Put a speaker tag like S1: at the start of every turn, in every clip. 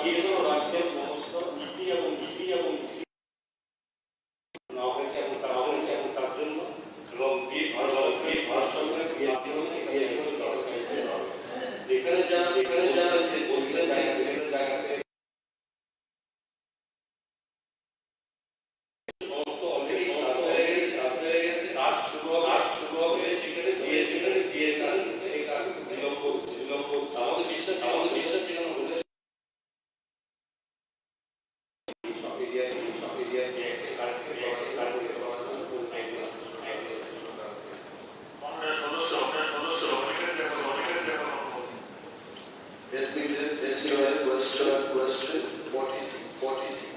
S1: এছাড়াও রাষ্ট্রের সমস্ত জিপি এবং নেওয়া হয়েছে এবং তার জন্য এবং ভারত সরকারের মাধ্যমে এখানে যারা বলছেন জায়গাতে সমস্ত অলরেডি হয়ে গেছে কাজ শুরু হবে সেখানে দিয়ে যান এই কাজ বিলম্ব আমাদের বিশ্বাস যেন হলে সব area
S2: Let me list your question 46.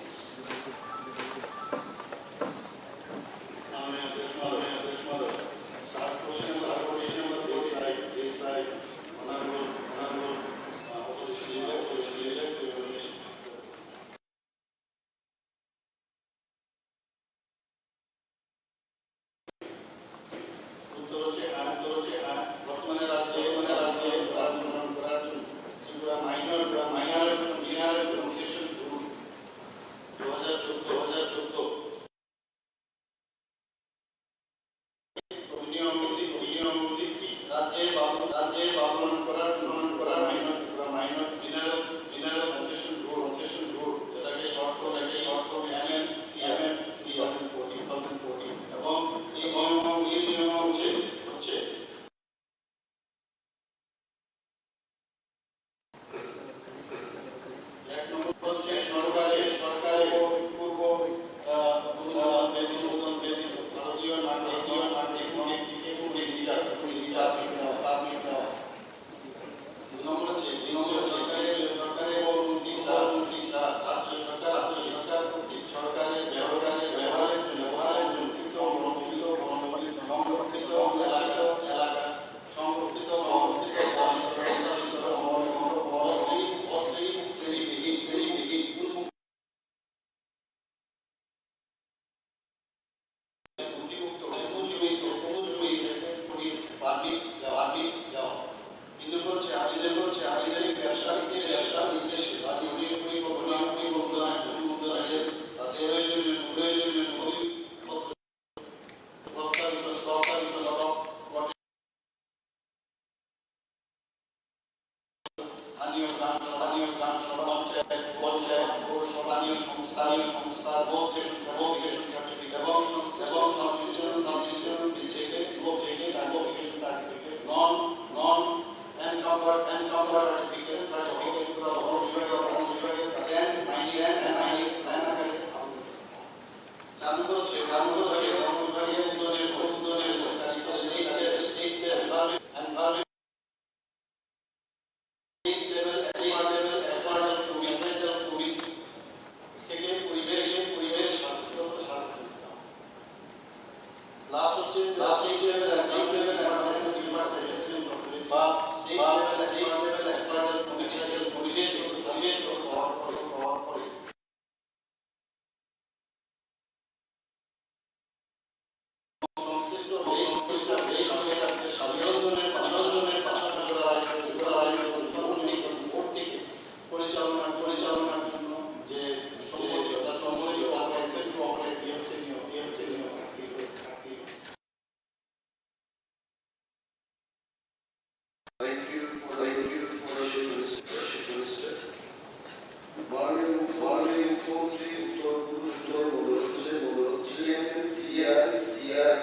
S2: CR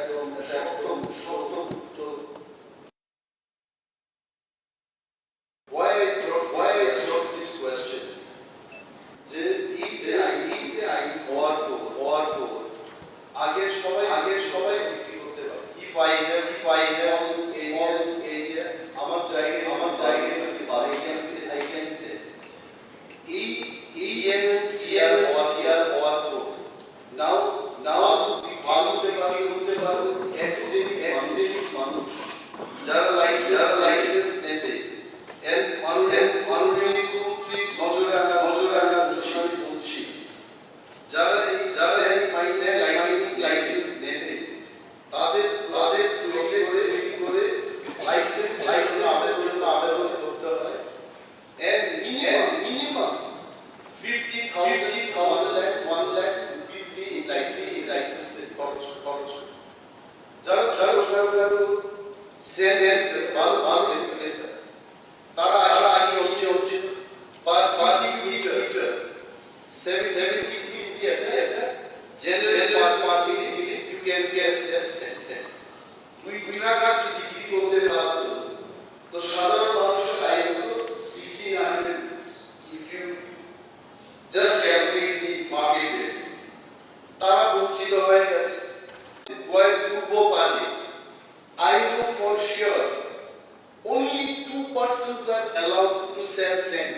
S2: একদম শক্ত। Why I brought this question? যে এই যে হওয়ার পর আগের সবাই বিক্রি করতে পারে। If I have a small area, আমার জায়গায় যদি পারে, I can say সিআর হওয়ার পর now ভালো করতে পারবো এক্সট্রিম মানুষ যারা লাইসেন্স নেবে এন্ড অনলি নজরে আনা বিষয় বলছি যারা এই লাইসেন্স নেবে তাদের তৈরি করে লাইসেন্স আবেদন করতে হয় এন্ড মিনিমাম 50,000 1 lakh rupees দিয়ে লাইসেন্স খরচ যারা ভালো তারা আগে হচ্ছে পার কিলোমিটার 70 rupees দিয়ে একটা general parking you can say দুই টাকা যদি বিক্রি করতে পারতো তো সাধারণ মানুষের আয় হতো 1600 if you just calculate the market rate তারা বঞ্চিত হয়ে গেছে পূর্ব পারে I know for sure only 2 persons are allowed to sell sand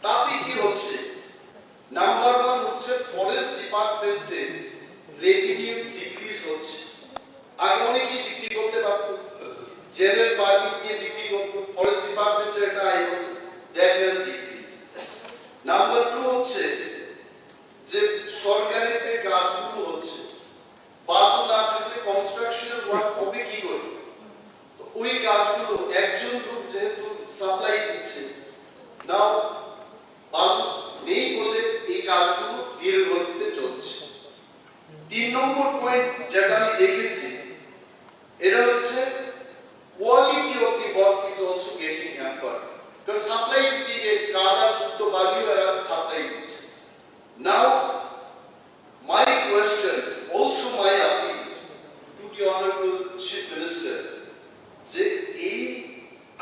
S2: তাতে কি হচ্ছে নাম্বার 1 হচ্ছে ফরেস্ট ডিপার্টমেন্টে রেভিনিউ ডিক্রিজ হচ্ছে আগে অনেকেই বিক্রি করতে পারত জেনারেল পারমিট দিয়ে বিক্রি করত ফরেস্ট ডিপার্টমেন্টের একটা আয় হতো দ্যাট হ্যাজ ডিক্রিজ নাম্বার 2 হচ্ছে যে সরকারের যে কাজগুলো হচ্ছে বালু না থাকলে কনস্ট্রাকশনের ওয়ার্ক হবে কি করে তো ওই কাজগুলো একজন লোক যেহেতু সাপ্লাই দিচ্ছে নাও বালু নেই বলে এই কাজগুলো ধীর গতিতে চলছে 3 নম্বর পয়েন্ট যেটা আমি দেখেছি এটা হচ্ছে quality of the work is also getting hampered কারণ সাপ্লাই দিকে কাদা যুক্ত বালু এরা সাপ্লাই দিচ্ছে নাও my question also my appeal to the honorable chief minister যে এই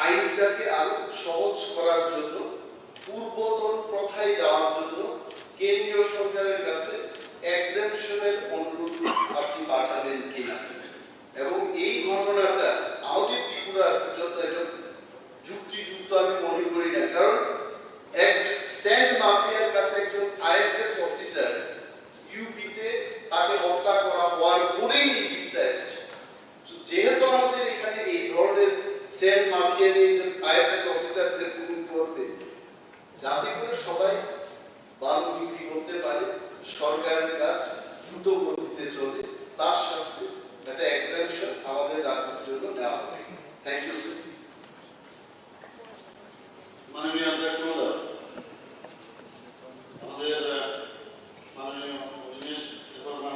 S2: আইনটাকে আরো সহজ করার জন্য পূর্বতন প্রথায় যাওয়ার জন্য কেন্দ্রীয় সরকারের কাছে এক্সেমশনের অনুরোধ আপনি পাঠাবেন কিনা এবং এই ঘটনাটা আমাদের ত্রিপুরার জন্য এটা যুক্তিযুক্ত আমি মনে করি না কারণ এক স্যান্ড মাফিয়ার কাছে একজন আইএফএস অফিসার ইউপিতে তাকে হত্যা করা হওয়ার পরেই এই বিলটা এসছে যেহেতু আমাদের এখানে এই ধরনের স্যান্ড মাফিয়া নিয়ে যে আইএফএস অফিসারদের গুণ করবে যাতে করে সবাই বালু বিক্রি করতে পারে সরকারের কাজ দ্রুত গতিতে চলে তার সাথে একটা এক্সামশন আমাদের রাজ্যের জন্য নেওয়া হবে থ্যাংক ইউ স্যার
S3: মাননীয় অধ্যক্ষ মহোদয় আমাদের মাননীয় দীনেশ দেববর্মা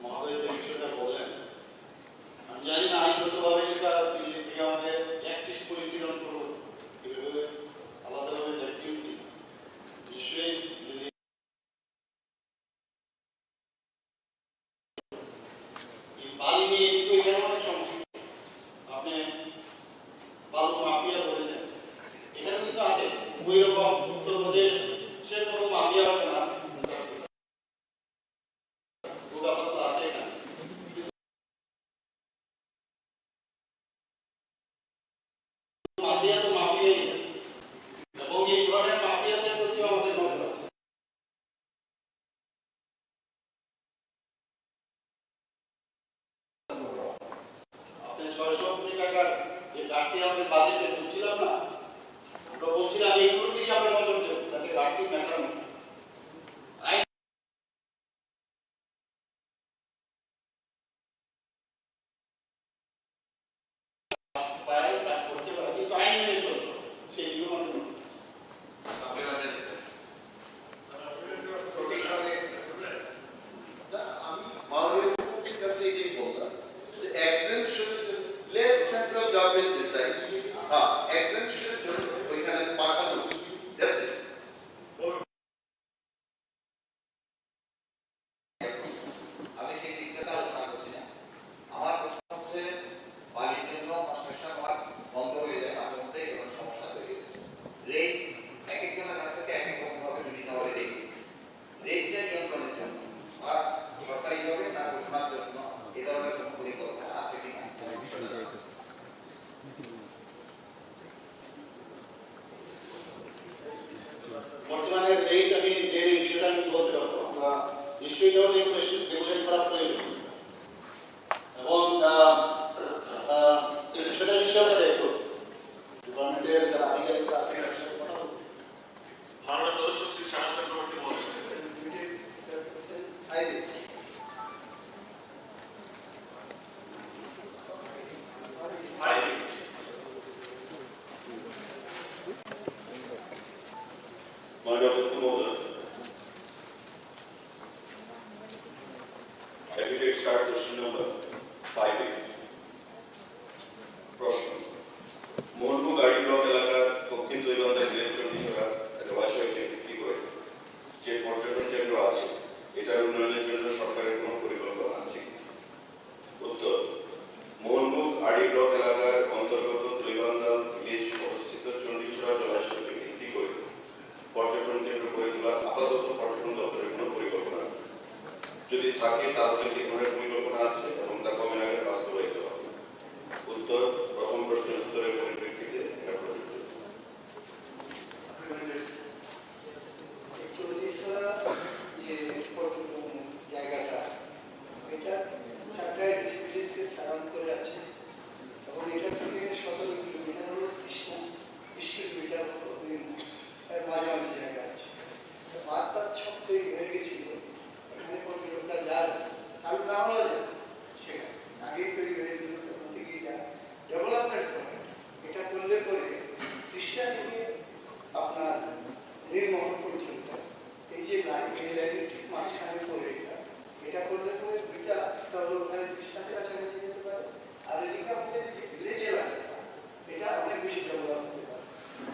S3: মহোদয় যে বিষয়টা বললেন আমি জানি না আইনগতভাবে সেটা দিল্লি থেকে আমাদের একটি পরিশীলন করবো এভাবে আলাদাভাবে দেখবেন কি নিশ্চয়ই যদি বালি নিয়ে কিন্তু এখানে অনেক সমস্যা আপনি বালু মাফিয়া বলেছেন এখানে কিন্তু আছে ওই রকম উত্তরপ্রদেশ সেরকম মাফিয়া হবে না আছে এখানে মাফিয়া তো মাফিয়াই এবং এই ধরনের মাফিয়াদের প্রতি আমাদের নজর আপনি 600 কোটি টাকার যে ঘাটতি আমাদের বাজেটে বলছিলাম না আমরা বলছিলাম এইগুলোর দিকে আমরা নজর দেব যাতে ঘাটতি ম্যাটার না
S2: সেন্ট্রাল গভর্নমেন্ট ডিসাইড exemption ওইখানে পাঠানো
S3: নিশ্চয়ই এটাও রেগুলেট করা প্রয়োজন এবং এই বিষয়টা নিশ্চয়ই আমরা দেখব ডিপার্টমেন্টের যারা আধিকারিকরা আছেন তাদের সাথে কথা বলবো।
S1: মাননীয় সদস্য শ্রী শ্যামল চক্রবর্তী মহোদয়। মাননীয় অধ্যক্ষ মহোদয়, Candidate start question number 5. প্রশ্ন, মোহনপুর গাড়ি ব্লক এলাকার দক্ষিণ দৈবান্ধা চণ্ডীছড়া জলাশয়কে ভিত্তি করে যে পর্যটন কেন্দ্র আছে এটার উন্নয়নের জন্য সরকারের কোনো পরিকল্পনা আছে কি? উত্তর, মোহনপুর আড়ি ব্লক এলাকার অন্তর্গত দৈবান্ধা ভিলেজ অবস্থিত চণ্ডীছড়া জলাশয়কে ভিত্তি করে পর্যটন কেন্দ্র গড়ে তোলার আপাতত পর্যটন দপ্তরের কোনো পরিকল্পনা নেই। যদি থাকে তাহলে কি ধরনের পরিকল্পনা আছে এবং তা কবে নাগাদ বাস্তবায়িত হবে? উত্তর, প্রথম প্রশ্নের উত্তরের পরিপ্রেক্ষিতে এটা প্রযোজ্য।
S4: যে পর্যটন জায়গাটা এটা চারটায় ডিসিপ্লিনসকে সারাউন্ড করে আছে এবং এটা থেকে 17 কিলোমিটার হলো কৃষ্ণা 20 কিলোমিটার হলো মেঘনা এর মাঝামাঝি জায়গা আছে বাদটা সব তৈরি হয়ে গেছিল এখানে পর্যটনটা যায় চালু না হওয়া যায় সেখানে আগেই তৈরি হয়েছিল তখন থেকে যা ডেভেলপমেন্ট করে এটা করলে পরে কৃষ্ণা থেকে আপনার নীলমহল পর্যন্ত এই যে লাইন এই লাইনের ঠিক মাঝখানে পড়ে এটা করলে পরে দুইটা তাহলে ওখানে কৃষ্ণাতে কাছাকাছি যেতে পারে আর এদিকে আমাদের যে ভিলেজ এলাকাটা এটা অনেক বেশি ডেভেলপ হতে পারে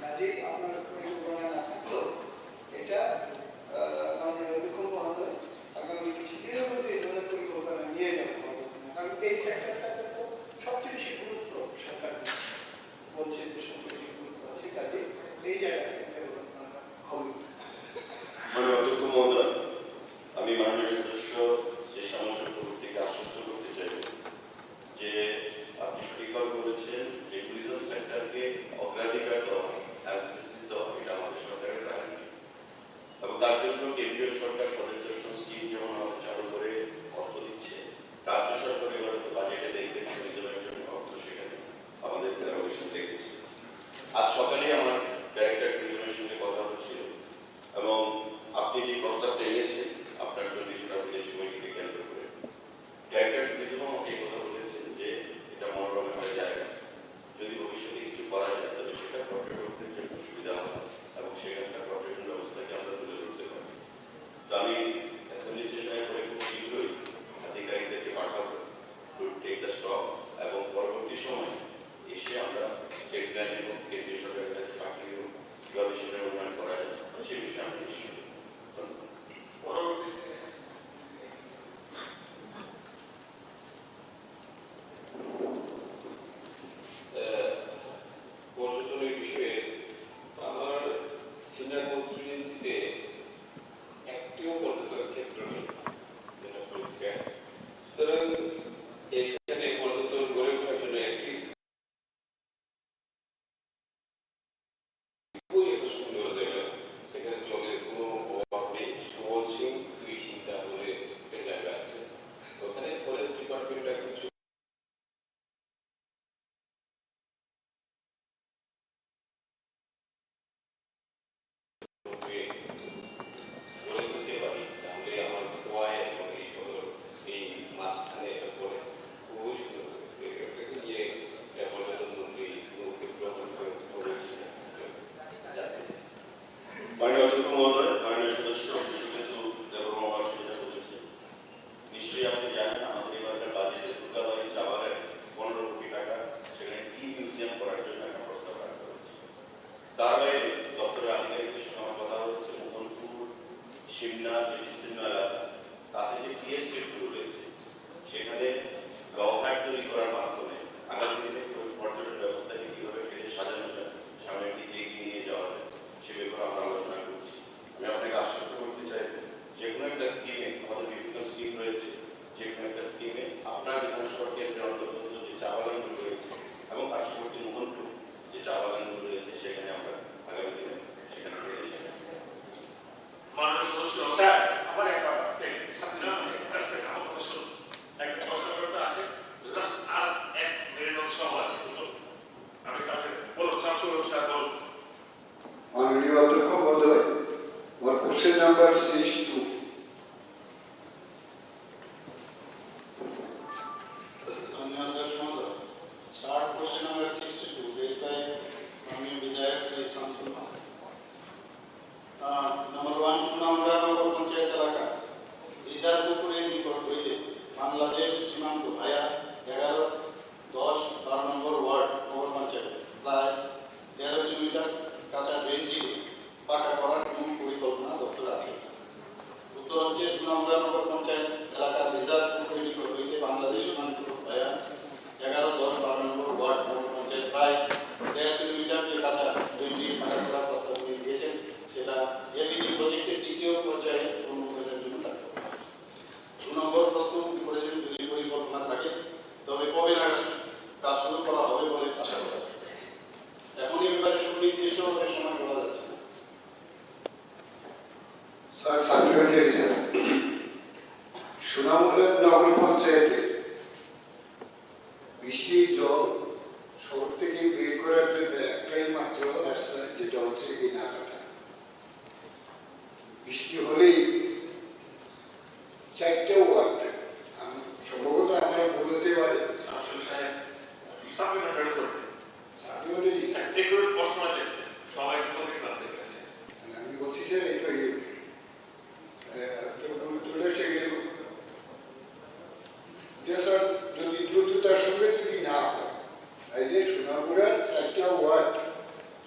S4: কাজেই আপনার পরিকল্পনা না থাকলেও এটা আমাদের এরকম মহোদয় আগামী কিছুদিনের মধ্যে এই ধরনের পরিকল্পনা নিয়ে যাবে কারণ এই সেক্টরটাতে তো সবচেয়ে বেশি গুরুত্ব সরকার বলছে যে সবচেয়ে বেশি গুরুত্ব আছে কাজে এই জায়গাটা ডেভেলপমেন্ট হবে।
S1: মাননীয় অধ্যক্ষ মহোদয়, আমি মাননীয় সদস্য শ্রী শ্যামল চক্রবর্তীকে আশ্বস্ত করতে চাইব যে আপনি সঠিকভাবে বলেছেন যে ট্যুরিজম সেক্টরকে অগ্রাধিকার দেওয়া এমফেসিস দেওয়া এটা আমাদের সরকারের প্রায়োরিটি এবং তার জন্য কেন্দ্রীয় সরকার স্বদেশ দর্শন স্কিম যেমন আমাদের চালু করে অর্থ দিচ্ছে, রাজ্য সরকার এবার তো বাজেটে দেখবেন ট্যুরিজমের জন্য অর্থ সেখানে আমাদের অ্যালোকেশন দেখেছে। আজ সকালে আমার ডাইরেক্টর ট্যুরিজমের সঙ্গে কথা হচ্ছিল এবং আপনি যে প্রস্তাবটা এনেছেন আপনার চণ্ডীছড়া ভিলেজ কমিটিকে কেন্দ্র করে ডাইরেক্টর ট্যুরিজম আমাকে এই কথা বলেছেন যে এটা মনোরম একটা জায়গা, যদি ভবিষ্যতে কিছু করা যায় তাহলে সেটা পর্যটকদের জন্য সুবিধা হবে এবং সেখানকার পর্যটন ব্যবস্থাকে আমরা তুলে ধরতে পারি। তো আমি অ্যাসেম্বলি সেশনের পরে খুব শীঘ্রই আধিকারিকদেরকে পাঠাবো টু টেক দ্য স্টপ এবং পরবর্তী সময় এসে আমরা ডেডলাইন এবং কেন্দ্রীয় সরকারের কাছে পাঠিয়ে কিভাবে সেটা উন্নয়ন করা যায় সে বিষয়ে আমি নিশ্চিত। পরবর্তীতে পর্যটনের বিষয়ে আমার সিনিয়র কনস্টিটিউয়েন্সিতে একটিও পর্যটন ক্ষেত্র নেই যেটা পরিষ্কার। সুতরাং এখানে পর্যটন গড়ে ওঠার জন্য একটি খুবই একটা সুন্দর জায়গা, সেখানে জলের কোনো অভাব নেই, সুবল সিং দুই চিন্তা বলে একটা জায়গা আছে, ওখানে ফরেস্ট ডিপার্টমেন্টটা কিছু গড়ে তুলতে পারি তাহলে আমার গোয়ায় এবং এই শহর এই মাঝখানে এটা পড়ে খুবই সুন্দর এটাকে নিয়ে পর্যটন মন্ত্রী গ্রহণ করে যাতে
S5: মাননীয় অধ্যক্ষ মহোদয়, মাননীয় সদস্য সুকেতু দেববর্মা মহাশয় যেটা বলেছেন, নিশ্চয়ই আপনি জানেন আমাদের এবারকার বাজেটে দুর্গাবাড়ি চা বাগানে 15 কোটি টাকা সেখানে টি মিউজিয়াম করার জন্য একটা প্রস্তাব রাখা হয়েছে। তার বাইরে দপ্তরের আধিকারিকদের সঙ্গে আমার কথা হচ্ছে মোহনপুর সিমনা যে বিস্তীর্ণ এলাকা তাতে যে টি এস্টেটগুলো রয়েছে সেখানে গহঘাট তৈরি করার মাধ্যমে আগামী দিনে পর্যটন ব্যবস্থাকে কিভাবে ফেলে সাজানো যায়, সামনের দিকে এগিয়ে নিয়ে যাওয়া যায় সে ব্যাপারে আমরা আলোচনা করছি। আমি আপনাকে আশ্বস্ত করতে চাই যে কোনো একটা স্কিমে আমাদের বিভিন্ন স্কিম রয়েছে, যে কোনো একটা স্কিমে আপনার বিধানসভা কেন্দ্রের অন্তর্গত যে চা বাগানগুলো রয়েছে এবং পার্শ্ববর্তী মোহনপুর যে চা বাগানগুলো রয়েছে সেখানে আমরা আগামী দিনে সেখানে ফেলে সেখানে
S1: মাননীয় সদস্য
S3: স্যার আমার একটা
S6: পঞ্চায়েতে বৃষ্টির জল শহর থেকে বের করার জন্য একটাই মাত্র রাস্তা, যেটা হচ্ছে এই নালাটা। বৃষ্টি হলেই 4টা ওয়ার্ড, সম্ভবত আমরা বলতে পারি আমি বলছি স্যার এটা স্যার যদি দ্রুততার সঙ্গে যদি না হয় তাহলে সোনামুড়ার 4টা ওয়ার্ড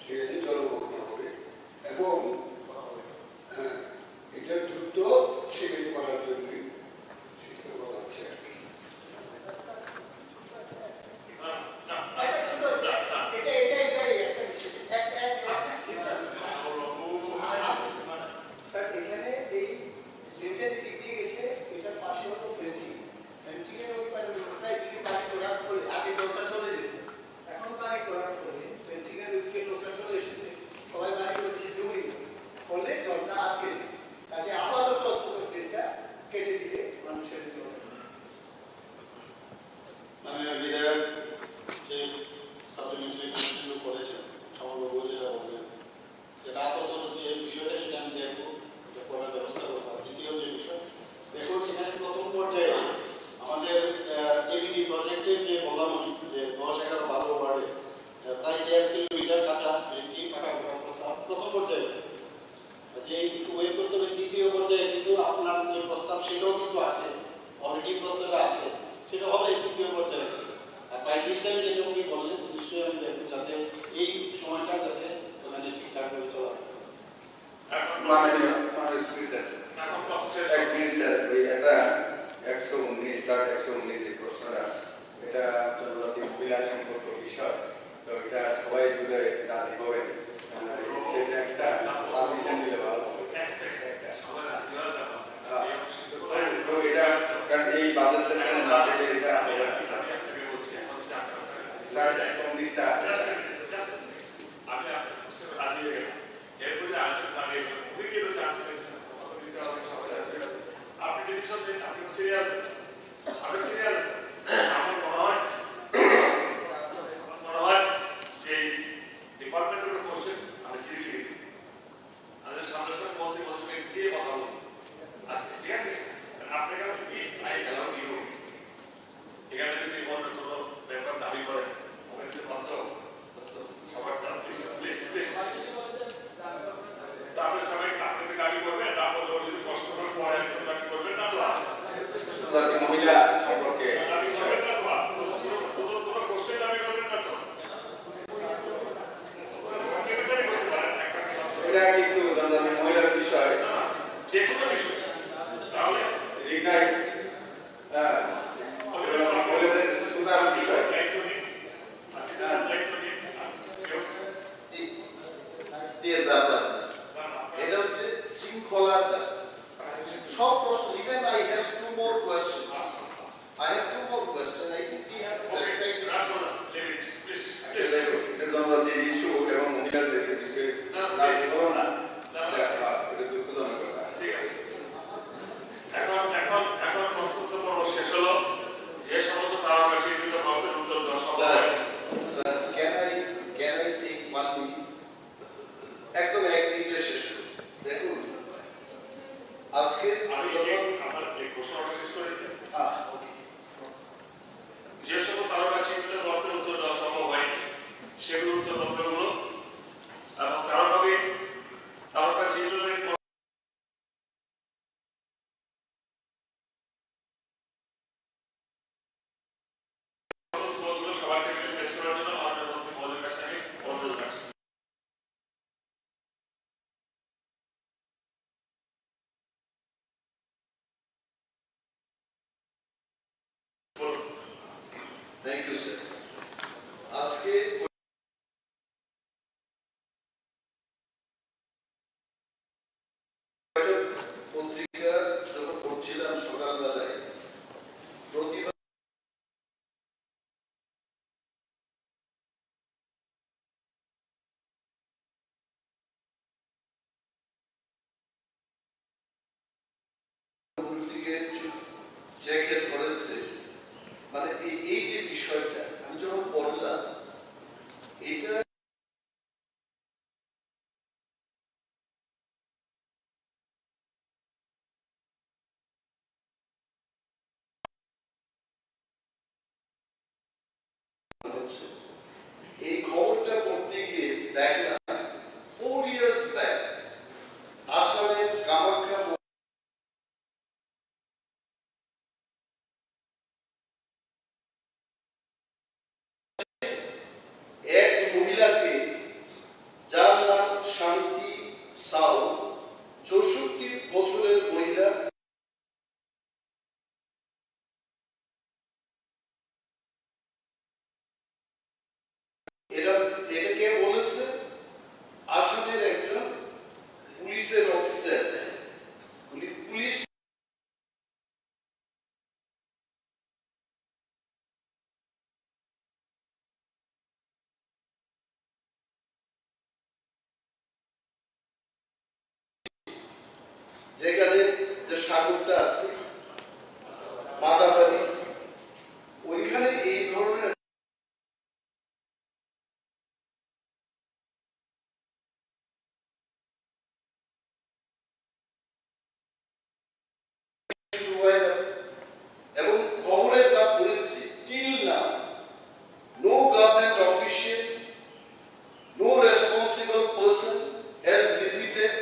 S6: সেখানে জলমগ্ন হবে এবং এটা দ্রুত সেখানে করার জন্য সেটা বলা হচ্ছে আর কি।
S4: স্যার এখানে এই যেটা দিক দিয়ে গেছে এটার পাশে হলো ফেন্সিং, ফেন্সিং এর ওই পারে প্রায় দিকে পানি করার পরে আগে জলটা চলে যেত, এখন পানি করার পরে ফেন্সিং এর দিকে লোকটা চলে এসেছে, সবাই বাড়ি করেছে জমি ফলে জলটা আটকে যায়। কাজে আপাতত এটা কেটে দিয়ে মানুষের জল
S3: মানে বিধায়ক যে সাপ্লিমেন্টারি কমিশন করেছেন সমগ্র যেটা বললেন সেটা আপাতত যে বিষয়টা সেটা আমি দেখবো, এটা করার ব্যবস্থা করবো। দ্বিতীয় যে বিষয়, দেখুন এখানে প্রথম পর্যায়ে আমাদের এবিডি প্রজেক্টের যে বললাম আমি যে 10, 11, 12 ওয়ার্ডে প্রায় 1.5 কিলোমিটার কাঁচা ব্রিজ পাকা করার প্রস্তাব প্রথম পর্যায়ে, যে একটু ওয়েট করতে হবে। দ্বিতীয় পর্যায়ে কিন্তু আপনার যে প্রস্তাব সেটাও কিন্তু আছে, অলরেডি প্রস্তাবে আছে, সেটা হবে তৃতীয় পর্যায়ে। আর প্রায় 30 টাইম যেটা উনি বললেন নিশ্চয়ই আমি দেখবো যাতে এই সময়টা যাতে ওখানে ঠিকঠাক করে চলা হয়।
S6: মাননীয় স্পিকার, এক মিনিট স্যার, ওই একটা 119 যে প্রশ্নটা, এটা জনজাতি মহিলা সম্পর্ক বিষয়, তো এটা সবাই যদি রাজি হবেন সেটা একটা পারমিশন দিলে ভালো হবে। তো এটা কারণ এই বাজেট সেশনে না পেলে এটা স্টার্ট 119টা মহিলা সম্পর্কে এটা কিন্তু জনজাতি মহিলার বিষয় মহিলাদের সুতার বিষয়।
S2: এর ব্যাপার এটা হচ্ছে শৃঙ্খলার ব্যাপার। সব প্রশ্ন, even I have 2 more questions. I have 2 more questions. I think we have to respect
S6: এটা জনজাতির ইস্যু এবং মহিলাদের বিষয়ে রাজি হলো না, এটা দুঃখজনক কথা।
S2: Sir, can I take 1 minute? একদম এক মিনিটে শেষ করুন। দেখুন আজকে
S5: যে সকল তারকা চিত্র গল্পের উত্তর দেওয়া সম্ভব হয়নি সেগুলো উত্তর গল্পগুলো এবং তারকা চিত্রের সবাইকে মিলে পেশ করার জন্য আমাদের মন্ত্রী মহোদয়ের কাছে আমি অনুরোধ রাখছি।
S2: Thank you sir. আজকে পত্রিকা যখন পড়ছিলাম সকালবেলায়, প্রতিবার জ্যাকে ধরেছে, মানে এই যে বিষয়টা আমি যখন পড়লাম, এটা হচ্ছে এই খবরটা পড়তে গিয়ে দেখলাম 4 years back আসামের কামাখ্যা এক মহিলাকে, যার নাম শান্তি সাউ, 64 বছরের মহিলা, এটাকে বলেছে আসামের একজন পুলিশের অফিসার। পুলিশ যেখানে যে সাগরটা আছে মাদাবাড়ি, ওইখানে এই ধরনের শুরু হয় না। এবং খবরে যা বলেছি, till now no government official, no responsible person has visited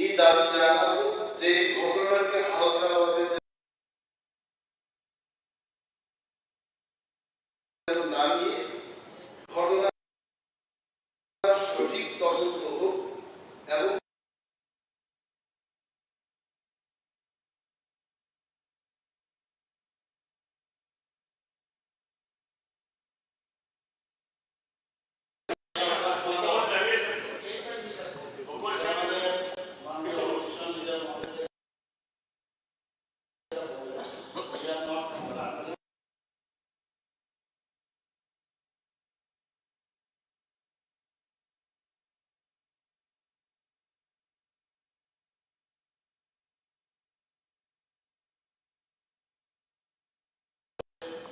S2: এই দাবি জানাবো যে এই ঘটনাকে হালকাভাবে যেন না নিয়ে ঘটনার সঠিক তদন্ত হোক এবং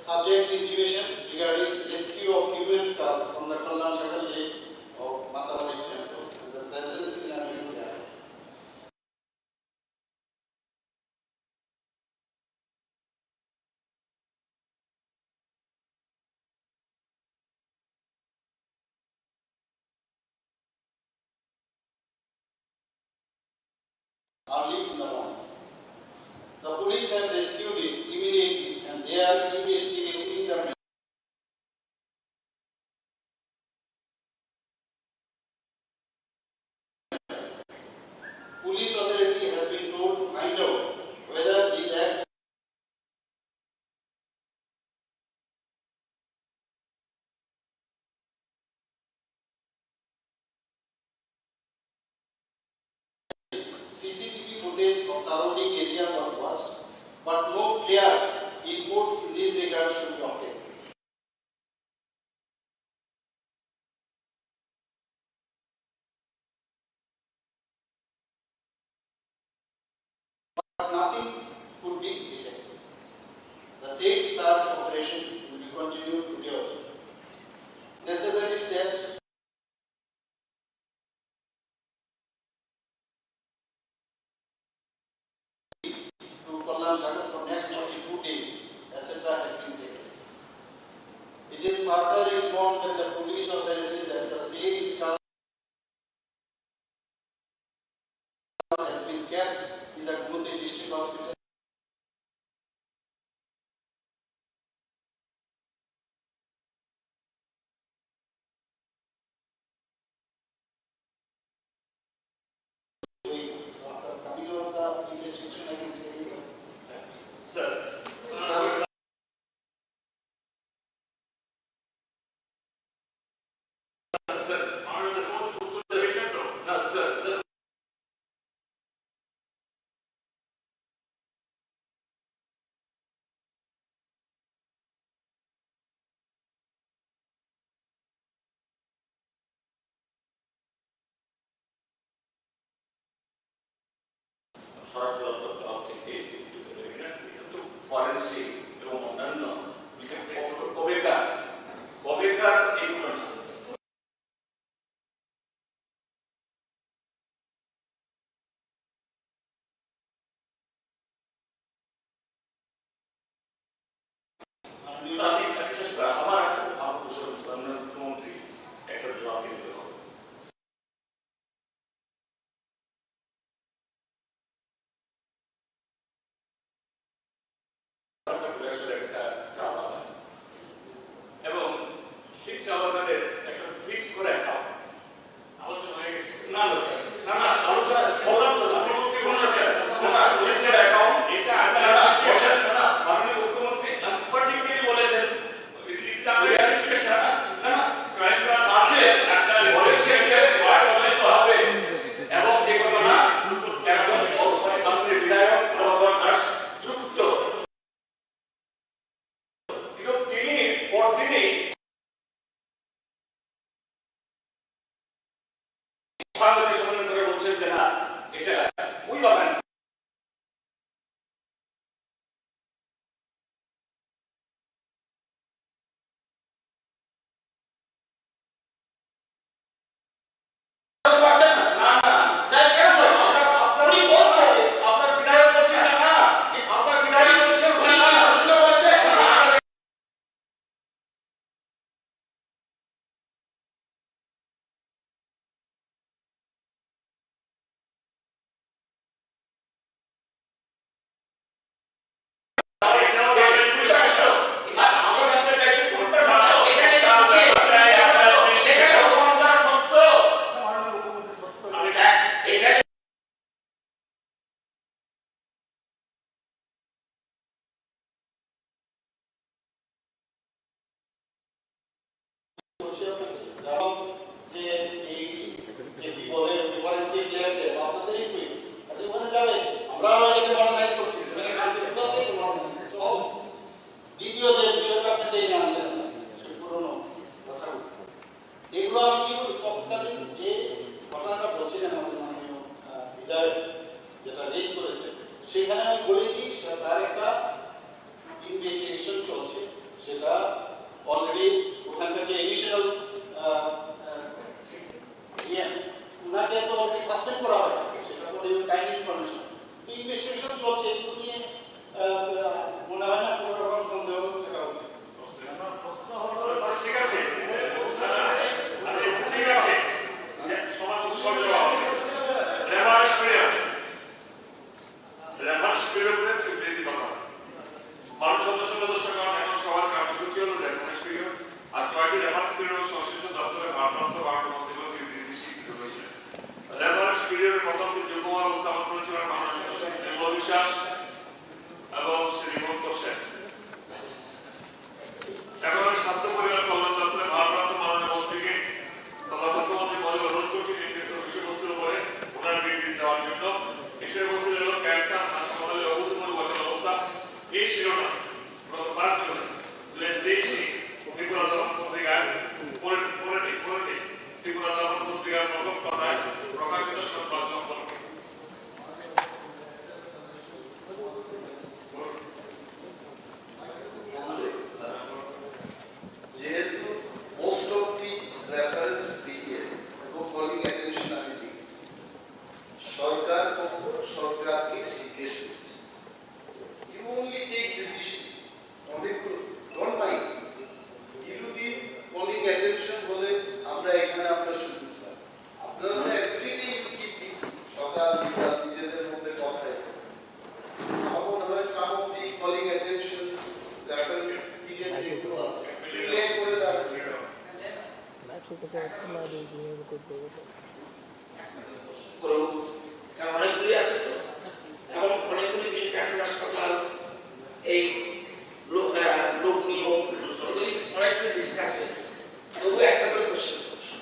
S3: subject intimation regarding rescue of human stuff from the Kallan Shagal Lake of Matabari Temple. The presence in our media. Early in the morning. The police have rescued it immediately and they are investigating the matter. Police authority has been told to find out whether these acts CCTV footage of surrounding area was watched, but no clear inputs in this regard should be obtained. But nothing could be detected. The said search operation will be continued today also. Necessary steps to Kallan Sagar for next 42 days, etc. have been taken. It is further informed by the police authority that the said skull has been kept in the Guwahati District Hospital.
S5: স্বরাষ্ট্র দপ্তর তরফ থেকে কিন্তু forensic এবং অন্যান্য কবেকার এই ঘটনা আমি বিশেষ করে আমার একটা মুখ্যমন্ত্রী একটা জবাব দিতে হবে। এবং সেই চা বাগানের একটা ফিক্স করে অ্যাকাউন্ট আলোচনা হয়ে গেছে। না না স্যার, না না আলোচনা বললাম তো মুখ্যমন্ত্রী বললেন স্যার, না না ফিক্স করে অ্যাকাউন্ট এটা আপনারা বসেন না, মাননীয় মুখ্যমন্ত্রী পার্টিকুলারলি বলেছেন এটা রিয়ালিস্টিক না না ক্রাইসিস আছে একটা বলেছেন যে ওয়ার্ড হলে তো হবে এবং এই ঘটনা এখন মাননীয় বিধায়ক নবাগত দাস যুক্ত তিনি পরদিনই বাংলাদেশ সম্মেলন করে বলছেন যে না এটা ওই বাগান আপনার বিধায়ক বলছেন না আপনার বিধায়ক বলছেন
S3: এবং যে এই যে কি বলে ফরেন্সিক ল্যাবে আপনাদেরই তো আরে ওখানে যাবে আমরাও এটাকে মডার্নাইজ করছি মানে কালকে তো এই মডার্নাইজ তো দ্বিতীয় যে বিষয়টা আপনি টেনে আনলেন সে পুরনো কথাগুলো এগুলো আমি কি বলি তৎকালীন যে ঘটনাটা বলছিলেন আমাদের মাননীয় বিধায়ক যেটা রেজ করেছে সেখানে আমি বলেছি তার একটা ইনভেস্টিগেশন চলছে সেটা অলরেডি ওখানকার যে এডিশনাল ওনাকে তো অলরেডি সাসপেন্ড করা হয় সেটা তো কাইন্ড ইনফরমেশন তো ইনভেস্টিগেশন চলছে এগুলো নিয়ে মনে হয় না কোনো রকম সন্দেহ থাকা উচিত
S5: ঠিক আছে ঠিক আছে সমান উৎসব রেভার্স পিরিয়ড চুক্তি কথা মানুষ সদস্যগণ এখন সবার কার্যসূচি হল রেফারেন্স পিরিয়ড আর 6টি রেফারেন্স পিরিয়ড সংশ্লিষ্ট দপ্তরের ভারপ্রাপ্ত কর্মকর্তাগুলো স্বীকৃত হয়েছে। রেফারেন্স পিরিয়ডের প্রথম যুগ্মবার উত্থাপন করেছিলেন মাননীয় বিশ্বাস এবং শ্রীমন্ত সেন। এখন আমি স্বাস্থ্য পরিবার কল্যাণ দপ্তরের ভারপ্রাপ্ত মাননীয় মন্ত্রীকে তথা মুখ্যমন্ত্রী মহোদয় অনুরোধ করছি নির্দিষ্ট বিষয়বস্তুর উপরে ওনার বিবৃতি দেওয়ার জন্য। বিষয়বস্তু হল ক্যান্সার হাসপাতালের অভূতপূর্ব অবস্থা এই শিরোনাম গত 5 জুলাই 2023 ত্রিপুরা দমন পত্রিকার ত্রিপুরা দমন পত্রিকার প্রথম পাতায় প্রকাশিত সংবাদ সম্পর্কে
S2: যেহেতু most of the reference period এবং কলিং অ্যাটেনশন আমি দিয়েছি সরকারকে জিজ্ঞেস করছি ইউ ওনলি টেক ডিসিশন অনেকগুলো don't mind you the calling attention বলে আমরা এখানে আমরা সুযোগ পাই আপনারা তো এভরিডে কিপ সকাল বিকাল নিজেদের মধ্যে কথা আমার মনে হয় some of the calling attention reference period যেগুলো আছে রিলে করে দাঁড়ায়
S7: অনেকগুলি আছে তো এবং অনেকগুলি বিষয় ক্যান্সার হাসপাতাল এই লোক নিয়োগ এগুলি অনেকগুলি ডিসকাস হয়ে গেছে তবু একটা করে কোশ্চেন করছি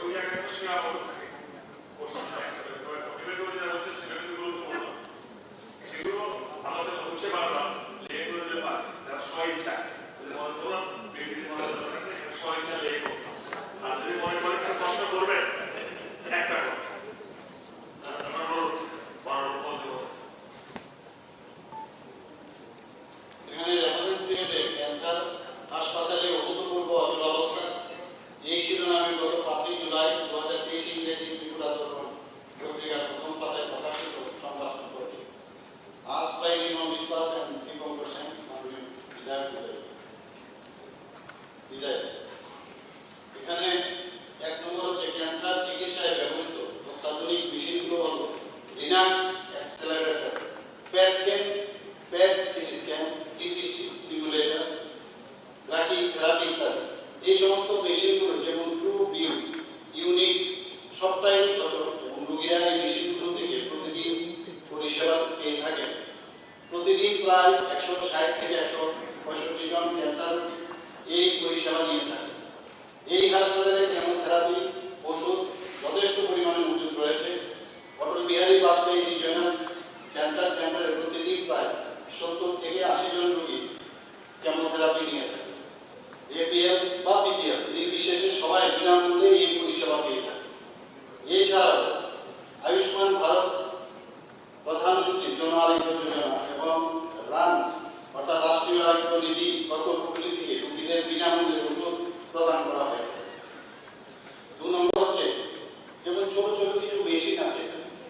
S5: ওই একটা প্রশ্ন আমাদের থাকে সেগুলো আমাদের হচ্ছে বাংলা লেখগুলো যে পায় তারা স্বইচ্ছা মনে করুন বিভিন্ন স্বইচ্ছা লেখ আর যদি মনে করেন প্রশ্ন করবেন একটা কথা
S3: এখানে এক নম্বর হচ্ছে ক্যান্সার চিকিৎসায় ব্যবহৃত অত্যাধুনিক মেশিনগুলো হলো LINAC accelerator, PET scan, PET CT scan, CT simulator, graphic therapy ইত্যাদি। এই সমস্ত মেশিনগুলো যেমন ট্রু ভিউ, ইউনিক, সবটাই সচল এবং রোগীরা এই মেশিনগুলো থেকে প্রতিদিন পরিষেবা পেয়ে থাকেন। প্রতিদিন প্রায় 160 থেকে 165 জন ক্যান্সার এই পরিষেবা নিয়ে থাকে। এই হাসপাতালে কেমোথেরাপি ওষুধ যথেষ্ট পরিমাণে মজুদ রয়েছে। অটল বিহারী বাজপেয়ী রিজিওনাল ক্যান্সার সেন্টারে প্রতিদিন প্রায় 70 থেকে 80 জন রোগী কেমোথেরাপি নিয়ে থাকে। এপিএল বা বিপিএল নির্বিশেষে সবাই বিনামূল্যে এই পরিষেবা পেয়ে থাকে। এছাড়াও আয়ুষ্মান ভারত প্রধানমন্ত্রী জন আরোগ্য যোজনা এবং রান অর্থাৎ রাষ্ট্রীয় আরোগ্য নীতি প্রকল্পগুলি থেকে রোগীদের বিনামূল্যে ওষুধ প্রদান করা হয়। 2 নম্বর হচ্ছে যেমন ছোট ছোট কিছু মেশিন আছে,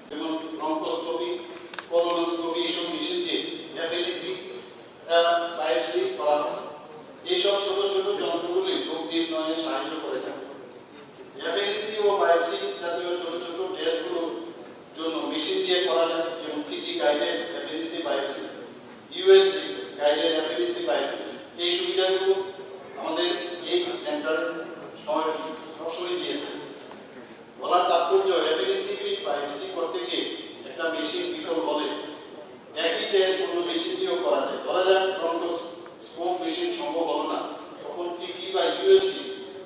S3: যেমন ব্রঙ্কোস্কোপি, কোলোনোস্কোপি, এইসব মেশিন দিয়ে এফএলসি বায়োপসি করা হয়। এইসব ছোট ছোট যন্ত্রগুলি রোগ নির্ণয়ে সাহায্য করে থাকে। এফএলসি ও বায়োপসি জাতীয় ছোট ছোট টেস্টগুলোর জন্য মেশিন দিয়ে করা যায়, যেমন CT guided FNAC biopsy, USG guided FNAC biopsy. এই সুবিধাগুলো আমাদের এই সেন্টারে সবসময় দিয়ে থাকে। বলার তাৎপর্য এফএলসি বায়োপসি করতে গিয়ে একটা মেশিন বিকল হলে একই টেস্ট অন্য মেশিন দিয়েও করা যায়। ধরা যাক ব্রঙ্কোস্কোপ মেশিন সম্ভব হলো না, তখন সিটি বা ইউএসজি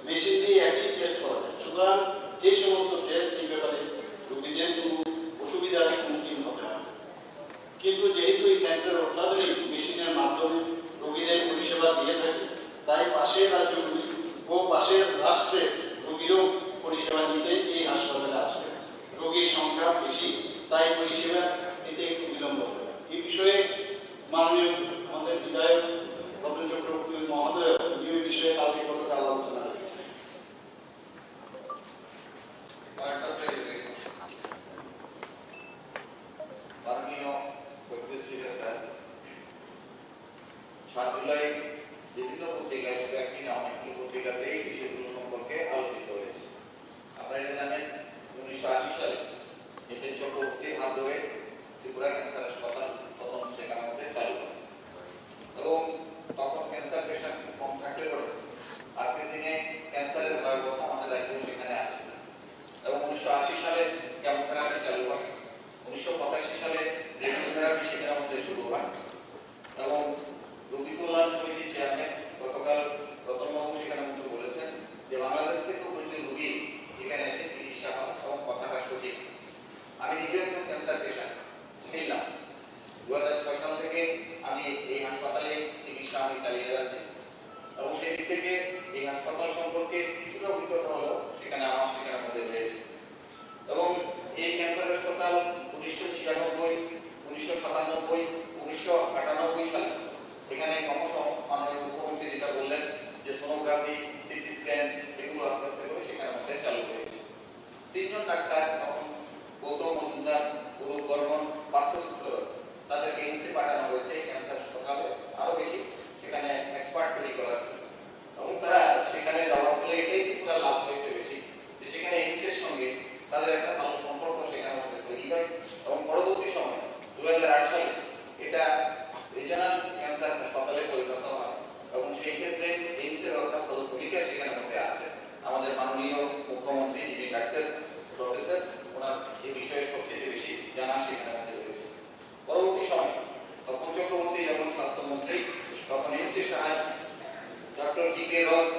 S3: মেশিন দিয়ে একই টেস্ট করা যায়। সুতরাং এই সমস্ত টেস্ট এই ব্যাপারে রোগীদের কোনো অসুবিধার সম্মুখীন হতে হয়। কিন্তু যেহেতু এই সেন্টার অত্যাধুনিক মেশিনের মাধ্যমে রোগীদের পরিষেবা দিয়ে থাকে, তাই পাশের রাজ্যগুলি ও পাশের রাষ্ট্রে রোগীরও পরিষেবা নিতে এই হাসপাতালে আসবে। রোগীর সংখ্যা বেশি, তাই পরিষেবা দিতে একটু বিলম্ব হবে। এই বিষয়ে মাননীয় আমাদের বিধায়ক রতন চক্রবর্তী মহোদয় এই বিষয়ে কালকে কতটা আলোচনা রেখেছেন।
S8: মাননীয় পরিবেশ স্যার 7 জুলাই বিভিন্ন পত্রিকায়, শুধু একটি না অনেকগুলো পত্রিকাতে এই বিষয়গুলো সম্পর্কে আলোচিত হয়েছে। আপনারা এটা জানেন 1980 সালে নিতিন চক্রবর্তীর হাত ধরে ত্রিপুরা ক্যান্সার হাসপাতাল প্রথম সেখানের মধ্যে চালু হয় এবং তখন ক্যান্সার পেশেন্ট কম থাকলে পরে আজকের দিনে ক্যান্সারের ভয়াবহতা আমাদের রাজ্যেও সেখানে আছে এবং 1980 সালে কেমোথেরাপি চালু হয়। 1985 সালে রেডিওথেরাপি সেখানের মধ্যে শুরু হয় এবং রোগী কল্যাণ সমিতির চেয়ারম্যান গতকাল রতনবাবু সেখানে মধ্যে বলেছেন যে বাংলাদেশ থেকে প্রচুর রোগী এখানে এসে চিকিৎসা হয় এবং কথাটা সঠিক। আমি নিজেও একজন ক্যান্সার পেশেন্ট ছিলাম। 2006 সাল থেকে আমি এই হাসপাতালে চিকিৎসা আমি চালিয়ে যাচ্ছি এবং সেই দিক থেকে এই হাসপাতাল সম্পর্কে কিছুটা অভিজ্ঞতা হলো সেখানে আমার সেখানের মধ্যে রয়েছে এবং এই ক্যান্সার হাসপাতাল 1996, 1997, 1998 সালে এখানে ক্রমশ মাননীয় মুখ্যমন্ত্রী যেটা বললেন যে সোনোগ্রাফি, সিটি স্ক্যান এগুলো আস্তে আস্তে করে সেখানের মধ্যে চালু হয়েছে। 3 জন ডাক্তার তখন গৌতম মজুমদার, অরূপ বর্মন, পার্থ সূত্র তাদেরকে এমসি পাঠানো হয়েছে ক্যান্সার হাসপাতালে আরো বেশি সেখানে এক্সপার্ট তৈরি করার এবং তারা সেখানে যাওয়ার ফলে এটাই কিছুটা লাভ হয়েছে বেশি যে সেখানে এমসির সঙ্গে তাদের একটা ভালো সম্পর্ক সেখানে মধ্যে তৈরি হয় এবং পরবর্তী সময় 2008 সালে এটা রিজিওনাল ক্যান্সার হাসপাতালে পরিণত হয় এবং সেই ক্ষেত্রে এইমসের একটা বড় ভূমিকা সেখানে মধ্যে আছে। আমাদের মাননীয় মুখ্যমন্ত্রী যিনি ডাক্তার প্রফেসর, ওনার এই বিষয়ে সবচেয়ে বেশি জানা সেখানে মধ্যে রয়েছে। পরবর্তী সময় তপন চক্রবর্তী যখন স্বাস্থ্যমন্ত্রী তখন এইমসের সাহায্যে ডক্টর জি কে রয়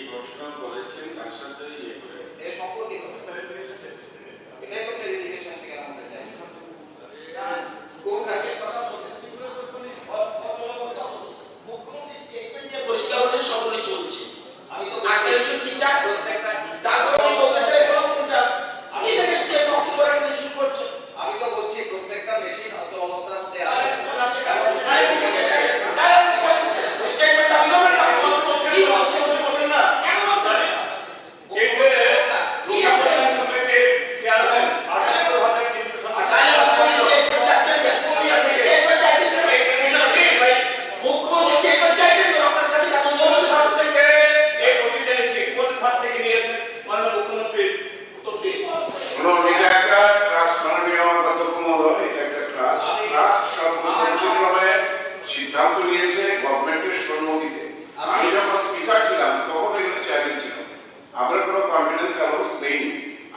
S5: প্রশ্ন করেছেন তার সাথে ইয়ে করে
S8: এর সম্পর্কিত এটাই তো ভেরিফিকেশন থেকে আমরা চাই কোন থাকে
S7: মুখ্যমন্ত্রী স্টেটমেন্ট দিয়ে পরিষ্কার করে সবগুলো চলছে। আমি তো আর্কাইভেশন কি চাই তারপর আমি বলতে চাই কোনটা আমি এটাকে স্টেপ অক্টোবর থেকে শুরু করছি।
S8: আমি তো বলছি প্রত্যেকটা মেশিন অচল অবস্থার মধ্যে আছে
S7: স্টেটমেন্ট আমি হবে না কি বলছে বলবেন না কেন বলছেন
S9: এটা একটা ট্রাস্ট মাননীয় অধ্যক্ষ মহোদয়, এটা একটা ট্রাস্ট সর্বসম্মতিক্রমে সিদ্ধান্ত নিয়েছে গভর্নমেন্টের সম্মতিতে। আমি যখন স্পিকার ছিলাম তখন এখানে চেয়ারম্যান ছিল, আমরা কোনো কনফিডেন্স অ্যালাউন্স নেই।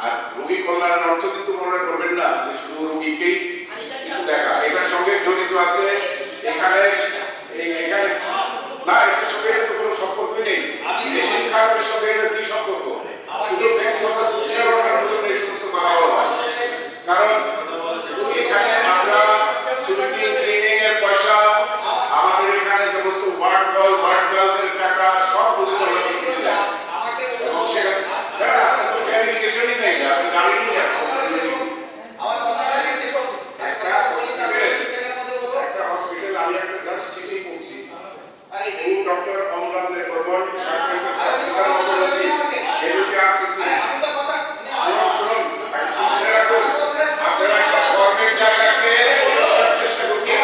S9: আর রোগী কল্যাণের অর্থ কিন্তু মনে করবেন না যে শুধু রোগীকেই কিছু দেখা, এটার সঙ্গে জড়িত আছে এখানে এখানে না, এটার সঙ্গে তো কোনো সম্পর্কই নেই। মেশিন খারাপের সঙ্গে এটার কি সম্পর্ক? শুধু ব্যক্তিগত সেবার জন্য এই সমস্ত কথা বলা হয়। কারণ এখানে আমরা সুইমিং ক্লিনিং এর পয়সা, আমাদের এখানে সমস্ত ওয়ার্ড গার্লের টাকা সব পরিচালনা করতে যায়
S8: আমাকে
S9: এবং সেখানে ক্লারিফিকেশনই নেই, আপনি জানেনই না
S8: আমার কথাটা কি শেষ করুন
S9: একটা হসপিটাল আমি একটা জাস্ট চিঠি পড়ছি
S8: আরে
S9: ডক্টর অমলান দেববর্মন
S8: আমি তো কথা
S9: শুনুন আপনারা একটা গভর্নমেন্ট জায়গাকে চেষ্টা করছেন।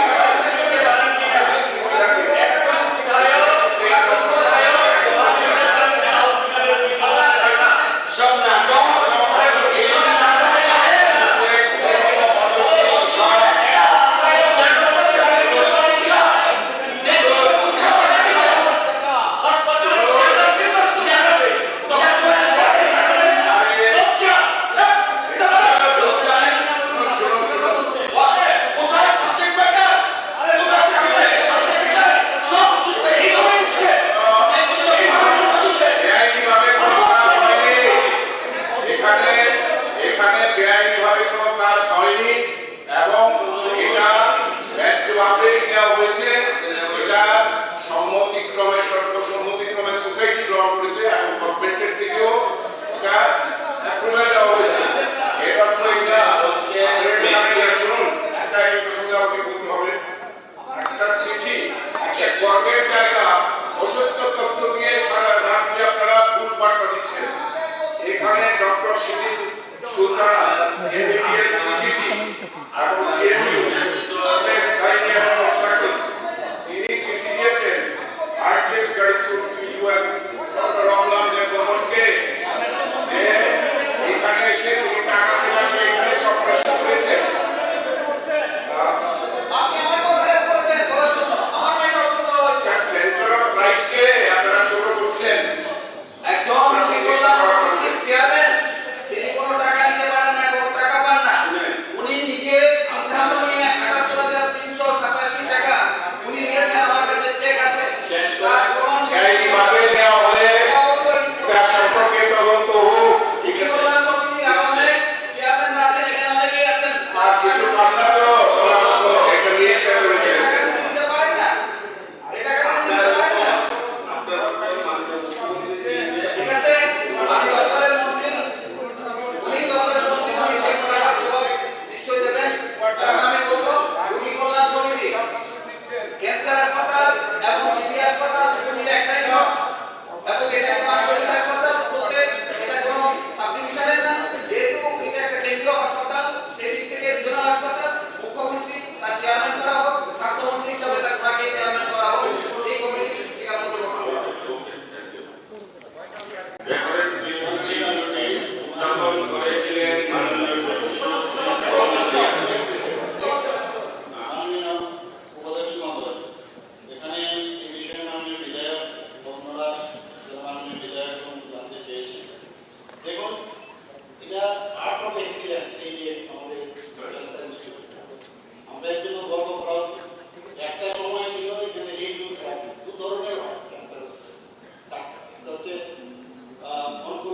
S7: সব নাটক এসব নাটক
S9: বেআইনিভাবে কোনো কাজ হয়নি এখানে, এখানে বেআইনিভাবে কোনো কাজ হয়নি এবং এটা ন্যায্যভাবে দেওয়া হয়েছে। এটা সম্মতিক্রমে সর্বসম্মতিক্রমে সোসাইটি গ্রহণ করেছে এবং গভর্নমেন্টের থেকেও এটা অ্যাপ্রুভাল দেওয়া হয়েছে। এর অর্থ এটা শুনুন, একটা এই প্রসঙ্গে আমাকে বলতে হবে, একটা চিঠি একটা গর্বের জায়গা অসত্য তথ্য দিয়ে সারা রাজ্যে আপনারা ভুল বার্তা দিচ্ছেন। এখানে ডক্টর শিরিন সুলতানা এমবিবিএস চিঠি এবং এমইউ তিনি চিঠি দিয়েছেন আর্টিস্ট গাড়ি টু ইউ ডক্টর অমলান দেববর্মনকে যে এখানে এসে তিনি টাকা দিলাকে এখানে সব প্রশ্ন করেছেন।
S8: আপনি আমার কথা শেষ করেছেন বলার জন্য আমার মাইন্ড অপূর্ণ হয়েছে
S9: সেন্টার অফ রাইটকে আপনারা ছোট করছেন।
S8: একজন চেয়ারম্যান তিনি কোনো টাকা নিতে পারেন না, কোনো টাকা পান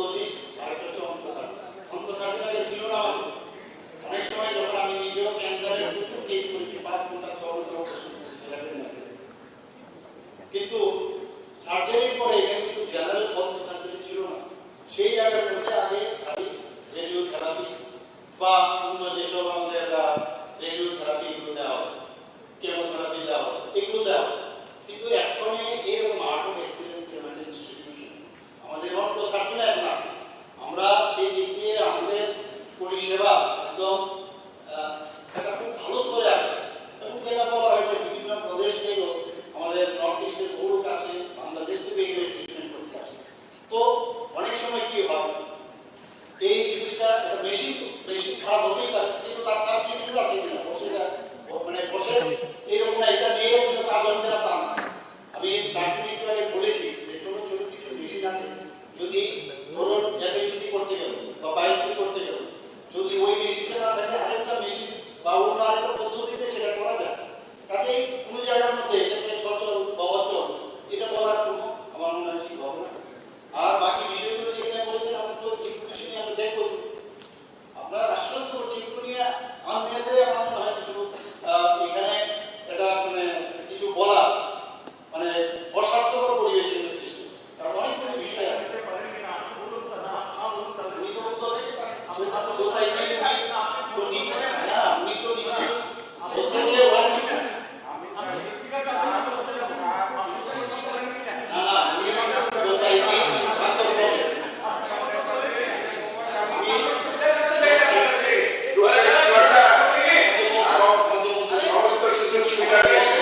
S3: অনকোলজিস্ট, আরেকটা হচ্ছে অন্ত্রসার্জন। অন্ত্রসার্জন আগে ছিল না আমাদের। অনেক সময় যখন আমি নিজেও ক্যান্সারের প্রচুর কেস করেছি, 5 ঘন্টা 6 ঘন্টা অপারেশন করেছি ল্যাবের মধ্যে, কিন্তু সার্জারির পরে এখানে কিন্তু জেনারেল অন্ত্রসার্জারি ছিল না। সেই জায়গার মধ্যে আগে খালি রেডিওথেরাপি বা অন্য যেসব আমাদের রেডিওথেরাপি এগুলো দেওয়া হয়, কেমোথেরাপি দেওয়া হয়, এগুলো দেওয়া হয়। কিন্তু এখন এরকম আর্ট অফ এক্সিলেন্স ইনস্টিটিউশন আমাদের অন্ত্রসার্জন এখন আছে। আমরা সেই দিক দিয়ে আমাদের পরিষেবা একদম একটা খুব ভালো স্তরে আছে। এবং যেটা বলা হয়েছে বিভিন্ন প্রদেশ থেকেও আমাদের নর্থ ইস্টের বহু লোক আসে, বাংলাদেশ থেকে এগুলো ট্রিটমেন্ট করতে আসে। তো অনেক সময় কি হয়, এই জিনিসটা একটা মেশিন খারাপ হতেই পারে, কিন্তু তার সাবস্টিটিউট আছে কিনা বসে এইরকম না, এটা নিয়ে কোনো কাজ হচ্ছে না তা না। আমি তার একটু আগে বলেছি যে ছোট ছোট কিছু মেশিন আছে, যদি ধরুন এফএলসি করতে গেল বা বায়োপসি করতে গেল, যদি ওই মেশিনটা না থাকে আরেকটা মেশিন বা অন্য আরেকটা পদ্ধতিতে সেটা করা যায়। কাজেই কোনো জায়গার মধ্যে এটাকে সচল বা অচল এটা বলার কোনো আমার মনে হয় ঠিক হবে না। আর বাকি বিষয়গুলো যেখানে বলেছেন আমরা তো যেগুলো বিষয় নিয়ে আমরা দেখবো, আপনার আশ্বস্ত করছি এগুলো নিয়ে আননেসেসারি আমার মনে হয় কিছু এখানে এটা কিছু বলা অস্বাস্থ্যকর পরিবেশ এখানে সৃষ্টি, কারণ অনেকগুলো বিষয় আছে।
S9: সমস্ত সুযোগ সুবিধা পেয়েছে।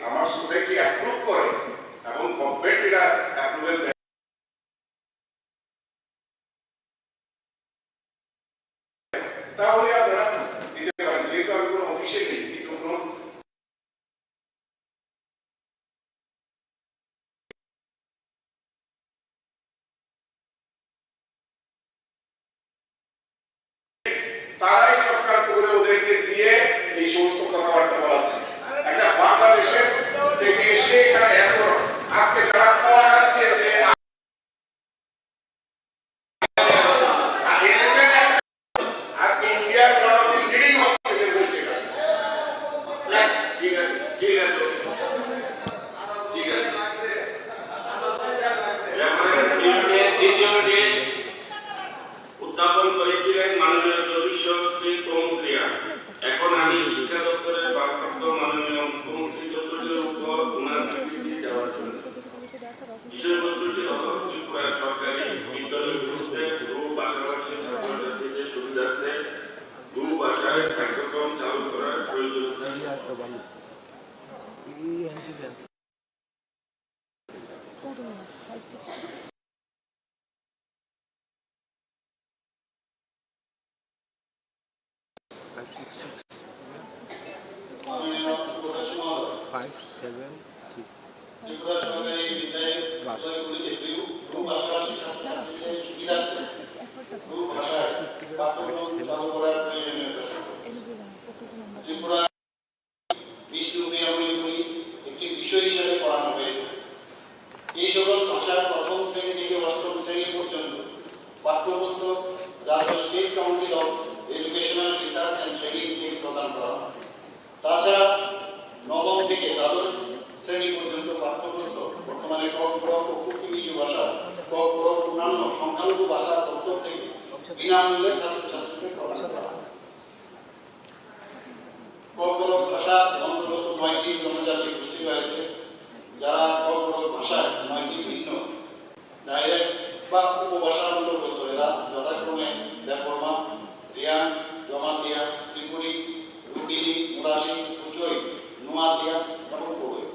S9: আমার সোসাইটি অ্যাপ্রুভ করে এবং গভর্নমেন্ট এটা অ্যাপ্রুভেল দেয়, তাহলে আপনারা দিতে পারেন। যেহেতু আমি কোনো অফিসে নেই, কিন্তু কোনো তারাই সরকার করে ওদেরকে দিয়ে এই সমস্ত কথাবার্তা বলাচ্ছে। একটা
S5: ঠিক আছে ঠিক আছে ঠিক আছে দ্বিতীয়টি উত্থাপন করেছিলেন মাননীয় সদস্য শ্রী তমক্রিয়া। এখন আমি শিক্ষা দপ্তরের ভারপ্রাপ্ত মাননীয় মুখ্যমন্ত্রী দপ্তরের উপর ওনার বিবৃতি দেওয়ার জন্য বিষয়বস্তুটি হল ত্রিপুরা সরকারি বিদ্যালয়গুলোতে বহু ভাষাভাষী ছাত্রছাত্রীদের সুবিধার্থে বহু ভাষায় পাঠ্যক্রম চালু করার প্রয়োজনীয়তা
S3: মাননীয় প্রকাশ মহোদয়, ত্রিপুরা সরকারি বিদ্যালয়গুলিতে বহু ভাষাভাষী ছাত্রছাত্রীদের সুবিধার্থে বহু ভাষায় পাঠ্যক্রম চালু করার প্রয়োজনীয়তা ত্রিপুরা 20টি উপনিয়মগুলি একটি বিষয় হিসাবে পড়ানো হয়ে থাকে। এই সকল ভাষার প্রথম শ্রেণী থেকে অষ্টম শ্রেণী পর্যন্ত পাঠ্যপুস্তক রাজ্য state council of educational research and training থেকে প্রদান করা হয়। তাছাড়া নবম থেকে দ্বাদশ শ্রেণী পর্যন্ত পাঠ্যপুস্তক বর্তমানে কক বড় ও কুকিমিজু ভাষা, কক বড় অন্যান্য সংখ্যালঘু ভাষা দপ্তর থেকে বিনামূল্যে ছাত্রছাত্রীদের প্রদান করা হয়। কক বড় ভাষা অন্তর্গত 9টি জনজাতি গোষ্ঠী রয়েছে, যারা কক বড় ভাষায় 9টি ভিন্ন ডাইরেক্ট বা উপভাষার অন্তর্গত। এরা যথাক্রমে দেববর্মা, রিয়াং, জমাতিয়া, ত্রিপুরী, রুবিনী, মুরাসি, কুচই, নোয়াদিয়া এবং কোবই।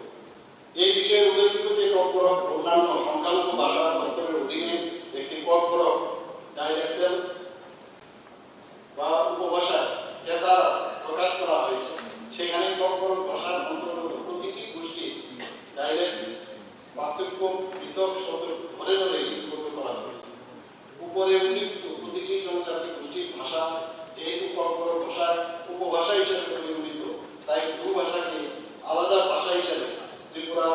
S3: এই বিষয়ে উল্লেখযোগ্য যে কক বড় অন্যান্য সংখ্যালঘু ভাষা দপ্তরের অধীনে একটি কক বড় ডাইরেক্টাল বা উপভাষা এসআরএস প্রকাশ করা হয়েছে। সেখানে কক বড় ভাষার অন্তর্গত প্রতিটি গোষ্ঠী ডাইরেক্ট পার্থক্য পৃথক শব্দ ধরে ধরে লিপিবদ্ধ করা হয়েছে। উপরে উল্লিখিত প্রতিটি জনজাতি গোষ্ঠীর ভাষা যেহেতু কক বড় ভাষার উপভাষা হিসেবে পরিগণিত, তাই দু ভাষাকে আলাদা ভাষা হিসেবে ত্রিপুরা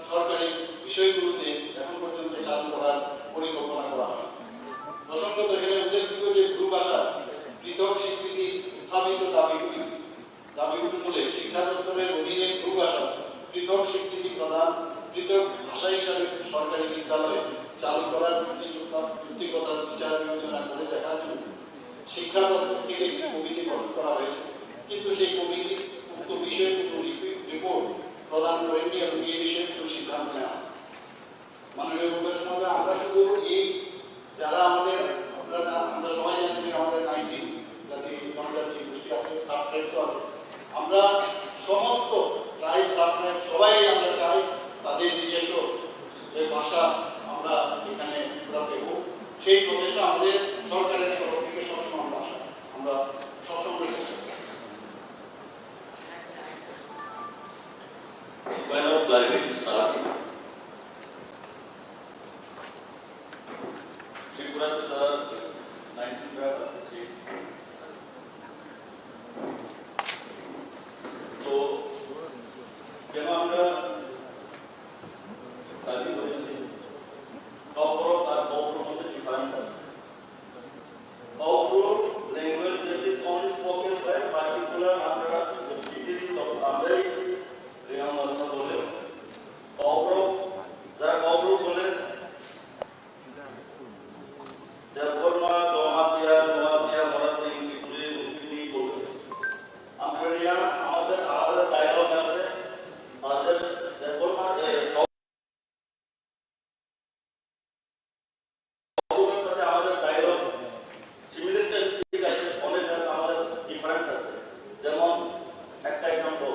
S3: সরকারি বিষয়গুলোতে এখন পর্যন্ত চালু করার পরিকল্পনা করা হয়। প্রসঙ্গত এখানে উল্লেখযোগ্য যে দু ভাষা পৃথক স্বীকৃতি উত্থাপিত দাবিগুলি মূলে শিক্ষা দপ্তরের অধীনে দু ভাষা পৃথক স্বীকৃতি প্রদান, পৃথক ভাষা হিসাবে সরকারি বিদ্যালয়ে চালু করার যৌক্তিকতা বিচার বিবেচনা করে দেখার জন্য শিক্ষা দপ্তর থেকে একটি কমিটি গঠন করা হয়েছে। কিন্তু সেই কমিটি উক্ত বিষয়ে কোনো রিপোর্ট প্রদান করেননি এবং এই বিষয়ে কোনো সিদ্ধান্ত নেওয়া। মাননীয় প্রকাশ মহোদয়, আমরা শুধু এই যারা আমাদের আমরা সবাই জানি যে আমাদের 19 জাতি জনজাতি গোষ্ঠী আছে, সাবট্রাইব আছে। আমরা সমস্ত ট্রাইব সাবট্রাইব সবাই আমরা চাই তাদের নিজস্ব যে ভাষা আমরা এখানে দেব, সেই প্রচেষ্টা আমাদের সরকারের তরফ থেকে সবসময় আমরা সবসময়
S5: তো কেন আমরা দাবি করেছি কপরক আর কপরক মধ্যে ডিফারেন্স আছে। কপরক language that is only spoken by particular আমরা ডিটেইল তো আমরাই রিয়াম ভাষা বলে কপরক যারা কপরক বলে দেববর্মা, জমাতিয়া, নোয়াদিয়া, মরাসি, ত্রিপুরী, রুবিনী বলে। আমরা রিয়াম আমাদের আলাদা ডায়ালগ আছে, তাদের দেববর্মা আমাদের ডায়লগ সিমিলার ঠিক আছে, অনেক আমাদের ডিফারেন্স আছে। যেমন একটা এক্সাম্পল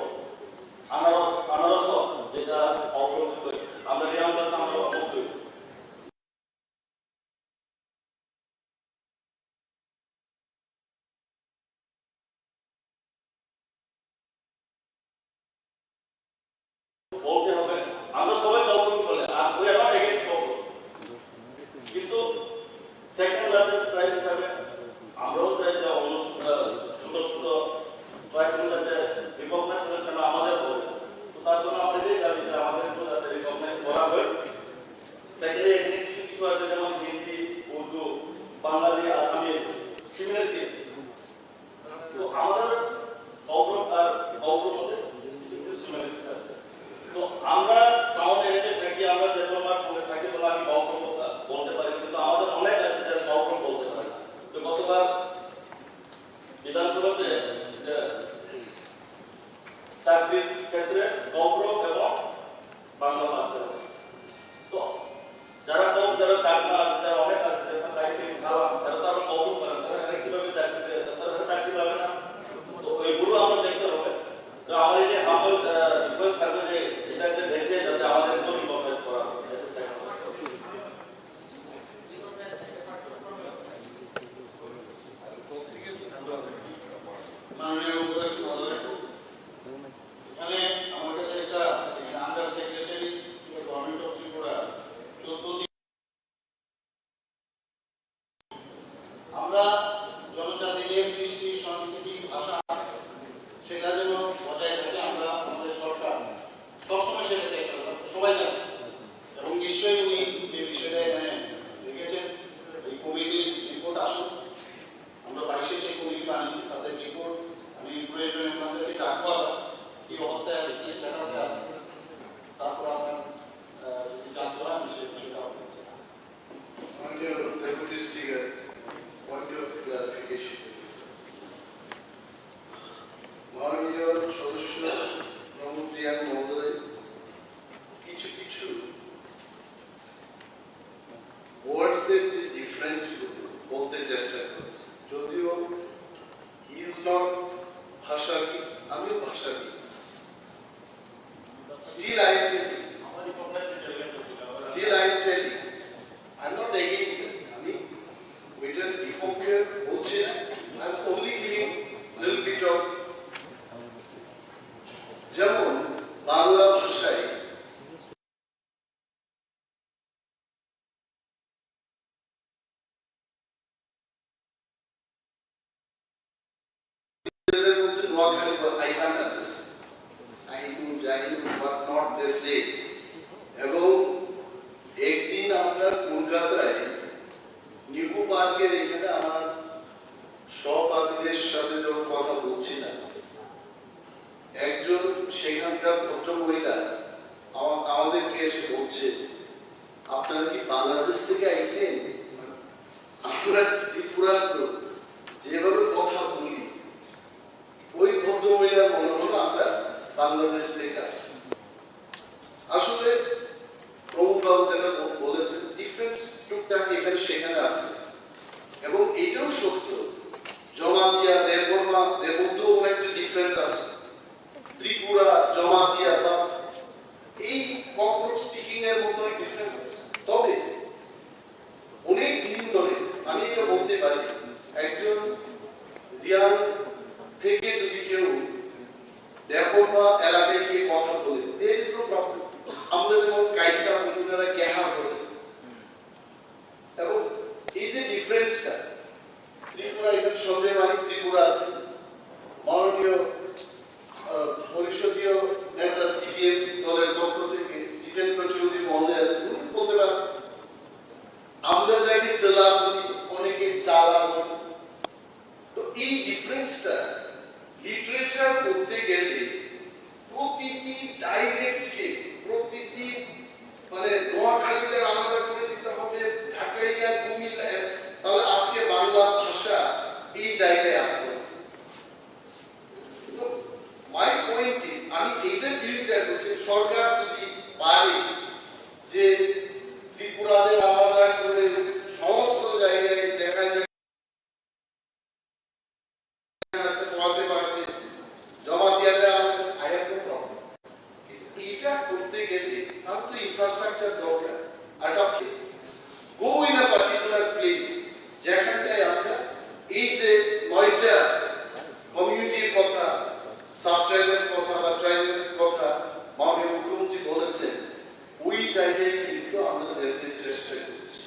S5: আনারস যেটা অগ্রগতি করি আমরা রিয়াম ভাষা আমরা অগ্রগতি বলতে হবে। আমরা সবাই অগ্রগতি বলে আর ওই আবার এগেইনস্ট অগ্রগতি, কিন্তু সেকেন্ড লার্জেস্ট ট্রাইব হিসাবে আমরাও চাই যে অন্য সুন্দর সুন্দর ট্রাইবগুলোতে রিকগনাইজ করার জন্য আমাদের হবে। তো তার জন্য আমরা এটাই দাবি যে আমাদেরকে যাতে রিকগনাইজ করা হয়। সেকেন্ডে এখানে কিছু কিছু আছে যেমন হিন্দি, উর্দু, বাঙালি, আসামিজ সিমিলারিটি। তো আমাদের অগ্রগ আর অগ্রগ মধ্যে কিছু কিছু চাকরির ক্ষেত্রে গৌরব এবং বাংলা মাধ্যমে। তো যারা কম, যারা চাকরি আছে, যারা অনেক আছে, যারা চাকরি খারাপ, যারা তারা গৌরব করেন, তারা কিভাবে চাকরি দেয়, তারা চাকরি পাবে না। তো ওইগুলো আমরা দেখতে হবে। তো আমার এই যে হামল রিকোয়েস্ট থাকবে যে এটাকে দেখে যাতে আমাদের কোনো রিকমেন্ড করা হয়।
S3: মাননীয় উপদেষ্টা মহোদয়, এখানে আমার কাছে একটা under secretary government of Tripura 14 আমরা জনজাতিদের কৃষ্টি, সংস্কৃতি, ভাষা সেটা যেন বজায় থাকে, আমরা আমাদের সরকার সবসময় সেটা চেষ্টা করে, সবাই জানে। এবং নিশ্চয়ই উনি যে বিষয়টা এখানে দেখেছেন, এই কমিটির রিপোর্ট আসুন, আমরা 22-এ সেই কমিটি বানিয়েছি, তাদের রিপোর্ট আমি প্রয়োজনে আপনাদেরকে ডাকবো, কি অবস্থায় আছে, কি স্ট্যাটাসে আছে, তারপর আপনার যদি জানতে হয় আমি সেই বিষয়টা আপনাকে জানাবো।
S2: মাননীয় deputy speaker, point of clarification. মাননীয় সদস্য নমপ্রিয়ান মহোদয় কিছু কিছু ওয়ার্ডসের যে ডিফারেন্সগুলো বলতে চেষ্টা করছে, যদিও হি ইজ নট ভাষাবিদ, আমিও ভাষাবিদ। Still I am telling I'm not against it. আমি ওইটার বিপক্ষে বলছি না, I'm only giving little bit of, যেমন বাংলা ভাষায় এদের মধ্যে Noakhali, I can't understand. I do জানি what not they say. এবং একদিন আমরা কলকাতায় নিকো পার্কের এখানে আমার সহপাঠীদের সাথে যখন কথা বলছিলাম, একজন সেখানকার ভদ্রমহিলা আমাদেরকে এসে বলছে, আপনারা কি বাংলাদেশ থেকে আইছেন? আমরা ত্রিপুরার লোক, যেভাবে কথা বলি ওই ভদ্রমহিলার মনে হলো আমরা বাংলাদেশ থেকে আসি। আসলে প্রমুখবাবু যেটা বলেছেন, ডিফারেন্স টুকটাক এখানে সেখানে আছে, এবং এইটাও সত্য। জমাতিয়া, দেববর্মা, এর মধ্যেও অনেকটা ডিফারেন্স আছে। ত্রিপুরা, জমাতিয়া বা এই ককরোচ স্টিকিং এর মতো ডিফারেন্স আছে। তবে অনেক দিন ধরে আমি এটা বলতে পারি, একজন রিয়াং থেকে যদি কেউ দেববর্মা এলাকায় গিয়ে কথা বলে, there is no problem. আমরা যেমন কাইসা বন্ধুরা কেহা বলে, এবং এই যে ডিফারেন্সটা ত্রিপুরা, এখানে সঞ্জয় মালিক ত্রিপুরা আছে, মাননীয় পরিষদীয় নেতা সিপিএম দলের পক্ষ থেকে জিতেন্দ্র চৌধুরী মহোদয় আছে, উনি বলতে পারেন। আমরা যাকে চেলা বলি, অনেকে চালা বলি। তো এই ডিফারেন্সটা লিটারেচার করতে গেলে প্রতিটি ডাইলেক্টকে, প্রতিটি মানে নোয়াখালীতে আলাদা করে দিতে হবে, ঢাকাইয়া, কুমিল্লা, তাহলে আজকে বাংলা ভাষা এই জায়গায় আসবে। তো মাই পয়েন্ট ইজ, আমি এইটার বিরুদ্ধে করছি, সরকার যদি পারে যে ত্রিপুরাদের আলাদা করে সমস্ত জায়গায় দেখা যায় পৌঁছাতে পারবে, জমাতিয়াদের আই হ্যাভ নো প্রবলেম। এটা করতে গেলে তার তো ইনফ্রাস্ট্রাকচার দরকার। Adopt go in a particular place, যেখানটায় আমরা এই যে 9টা কমিউনিটির কথা, সাব ট্রাইবের কথা বা ট্রাইবের কথা মাননীয় মুখ্যমন্ত্রী বলেছেন, ওই জায়গায় কিন্তু আমরা যেতে চেষ্টা করছি।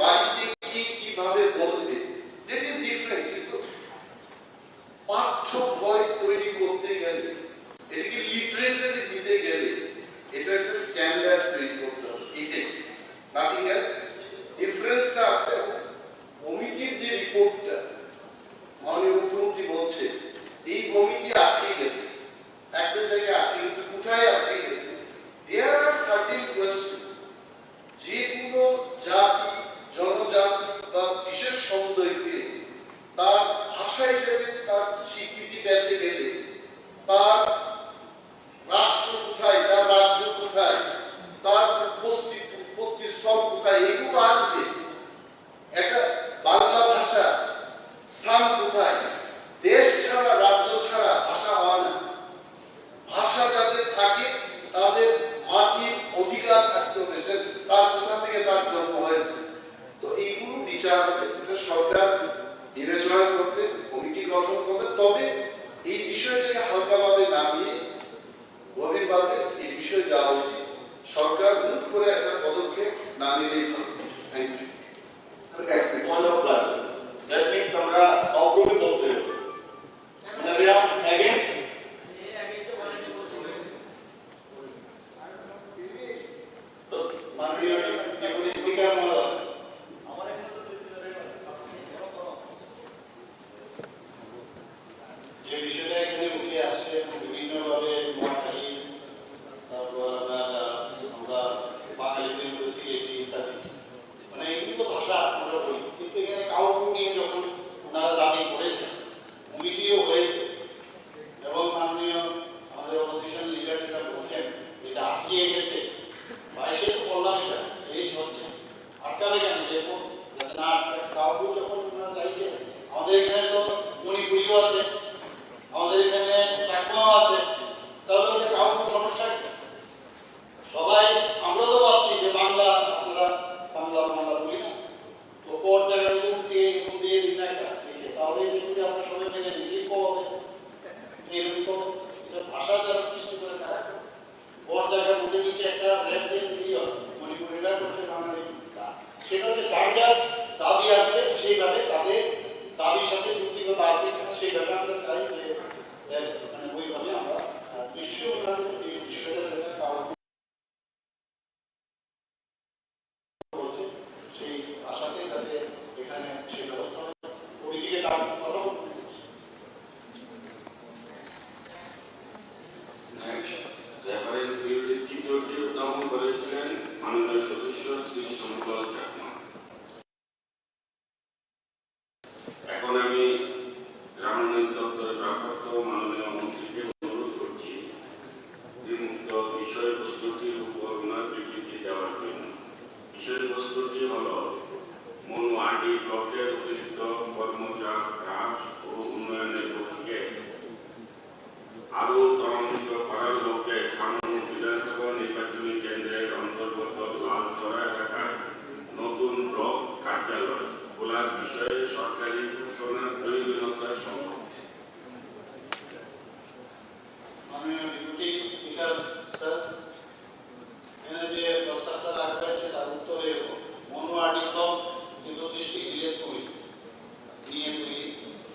S2: বাড়িতে গিয়ে কিভাবে বলবে, দ্যাট ইজ ডিফারেন্ট। কিন্তু পাঠ্য বই তৈরি করতে গেলে, এটাকে লিটারেচারে দিতে গেলে, এটা একটা স্ট্যান্ডার্ড তৈরি করতে হবে, এটাই, নাথিং এলস। ডিফারেন্সটা আছে। কমিটির যে রিপোর্টটা মাননীয় মুখ্যমন্ত্রী বলছে, এই কমিটি আটকে গেছে, একটা জায়গায় আটকে গেছে, কোথায় আটকে গেছে? দেয়ার আর সার্টেন কোয়েশ্চেন যেগুলো জাতি, জনজাতি বা বিশেষ সমুদয়কে তার ভাষা হিসেবে তার স্বীকৃতি পেতে গেলে তার রাষ্ট্র কোথায়, তার রাজ্য কোথায়, তার উৎপত্তি স্থল কোথায়, এগুলো আসবে। একটা বাংলা ভাষা স্থান কোথায়? দেশ ছাড়া, রাজ্য ছাড়া ভাষা হয় না। ভাষা যাদের থাকে তাদের মাটির অধিকার থাকতে হয়েছে, তার কোথা থেকে তার জন্ম হয়েছে। তো এইগুলো বিচার হবে, সরকার বিবেচনা করবে, কমিটি গঠন করবে, তবে এই বিষয়টাকে হালকাভাবে না নিয়ে গভীরভাবে এই বিষয়ে যাওয়া উচিত। সরকার মুখ করে একটা পদক্ষেপ না নিলেই হবে। Thank you.
S5: That means আমরা অগ্রণী বলতে হবে। We are against
S3: তো মাননীয় ডেপুটি স্পিকার মহোদয়, যে বিষয়টা এখানে উঠে আসছে বিভিন্নভাবে মহাখালী, তারপর আমরা বাঙালিদের মধ্যে সিলেটি ইত্যাদি, মানে এগুলো তো ভাষা আমরা বলি, কিন্তু এখানে কাউকে নিয়ে যখন ওনারা দাবি করেছেন, কমিটিও হয়েছে, এবং মাননীয় আমাদের অপোজিশন লিডার যেটা বলছেন এটা আটকে গেছে, বাইশে তো বললাম এটা এই হচ্ছে আটকাবে কেন? দেখুন যাতে না আটকায়। কাউকে যখন ওনারা চাইছে, আমাদের এখানে তো মণিপুরিও আছে, আমাদের এখানে চাকমাও আছে, তাহলে ওটা কাউকে সমস্যা কি? সবাই আমরা তো ভাবছি যে বাংলা, আপনারা বাংলা বাংলা বলি না, তো পর জায়গায় দিয়ে দিন না একটা লিখে, তাহলে যদি আমরা সবাই মেনে নিই হবে এরকম। তো এটা ভাষা যারা সৃষ্টি করে তারা পর জায়গার মধ্যে নিচে একটা র্যাপ দিয়ে দিলেই হয়। মণিপুরিরা করছে বাঙালি, সেটা হচ্ছে যার যার দাবি আসবে সেইভাবে তাদের দাবির সাথে যুক্তিগতা আছে সেইভাবে আমরা চাই যে মানে ওইভাবে আমরা বিশ্ব উন্নয়নের এই বিষয়টা যেটা বলছে সেই আশাতে যাতে এখানে সেই ব্যবস্থা কমিটিকে কথা বলতে
S5: রেফারেন্স বিলটি তৃতীয়টি উত্থাপন করেছিলেন মাননীয় সদস্য শ্রী শঙ্কর চাকমা। এখন আমি গ্রামোন্নয়ন দপ্তরের ভারপ্রাপ্ত মাননীয় মন্ত্রীকে অনুরোধ করছি উক্ত বিষয়বস্তুটির উপর ওনার বিবৃতি দেওয়ার জন্য। বিষয়বস্তুটি হল মনুয়াটি ব্লকের অতিরিক্ত কর্মচার হ্রাস ও উন্নয়নের লক্ষ্যে আরও ত্বরান্বিত করার লক্ষ্যে ছানু বিধানসভা নির্বাচনী কেন্দ্রের অন্তর্গত লালচড়া এলাকায় নতুন ব্লক কার্যালয় খোলার বিষয়ে সরকারি ঘোষণার প্রয়োজনীয়তা সম্পর্কে।
S3: মাননীয় ডেপুটি স্পিকার স্যার, এখানে যে প্রস্তাবটা রাখা হয়েছে তার উত্তরে মনোয়ার্ডি ব্লক ৩২টি ভিলেজ কমিটি নিয়ে তৈরি,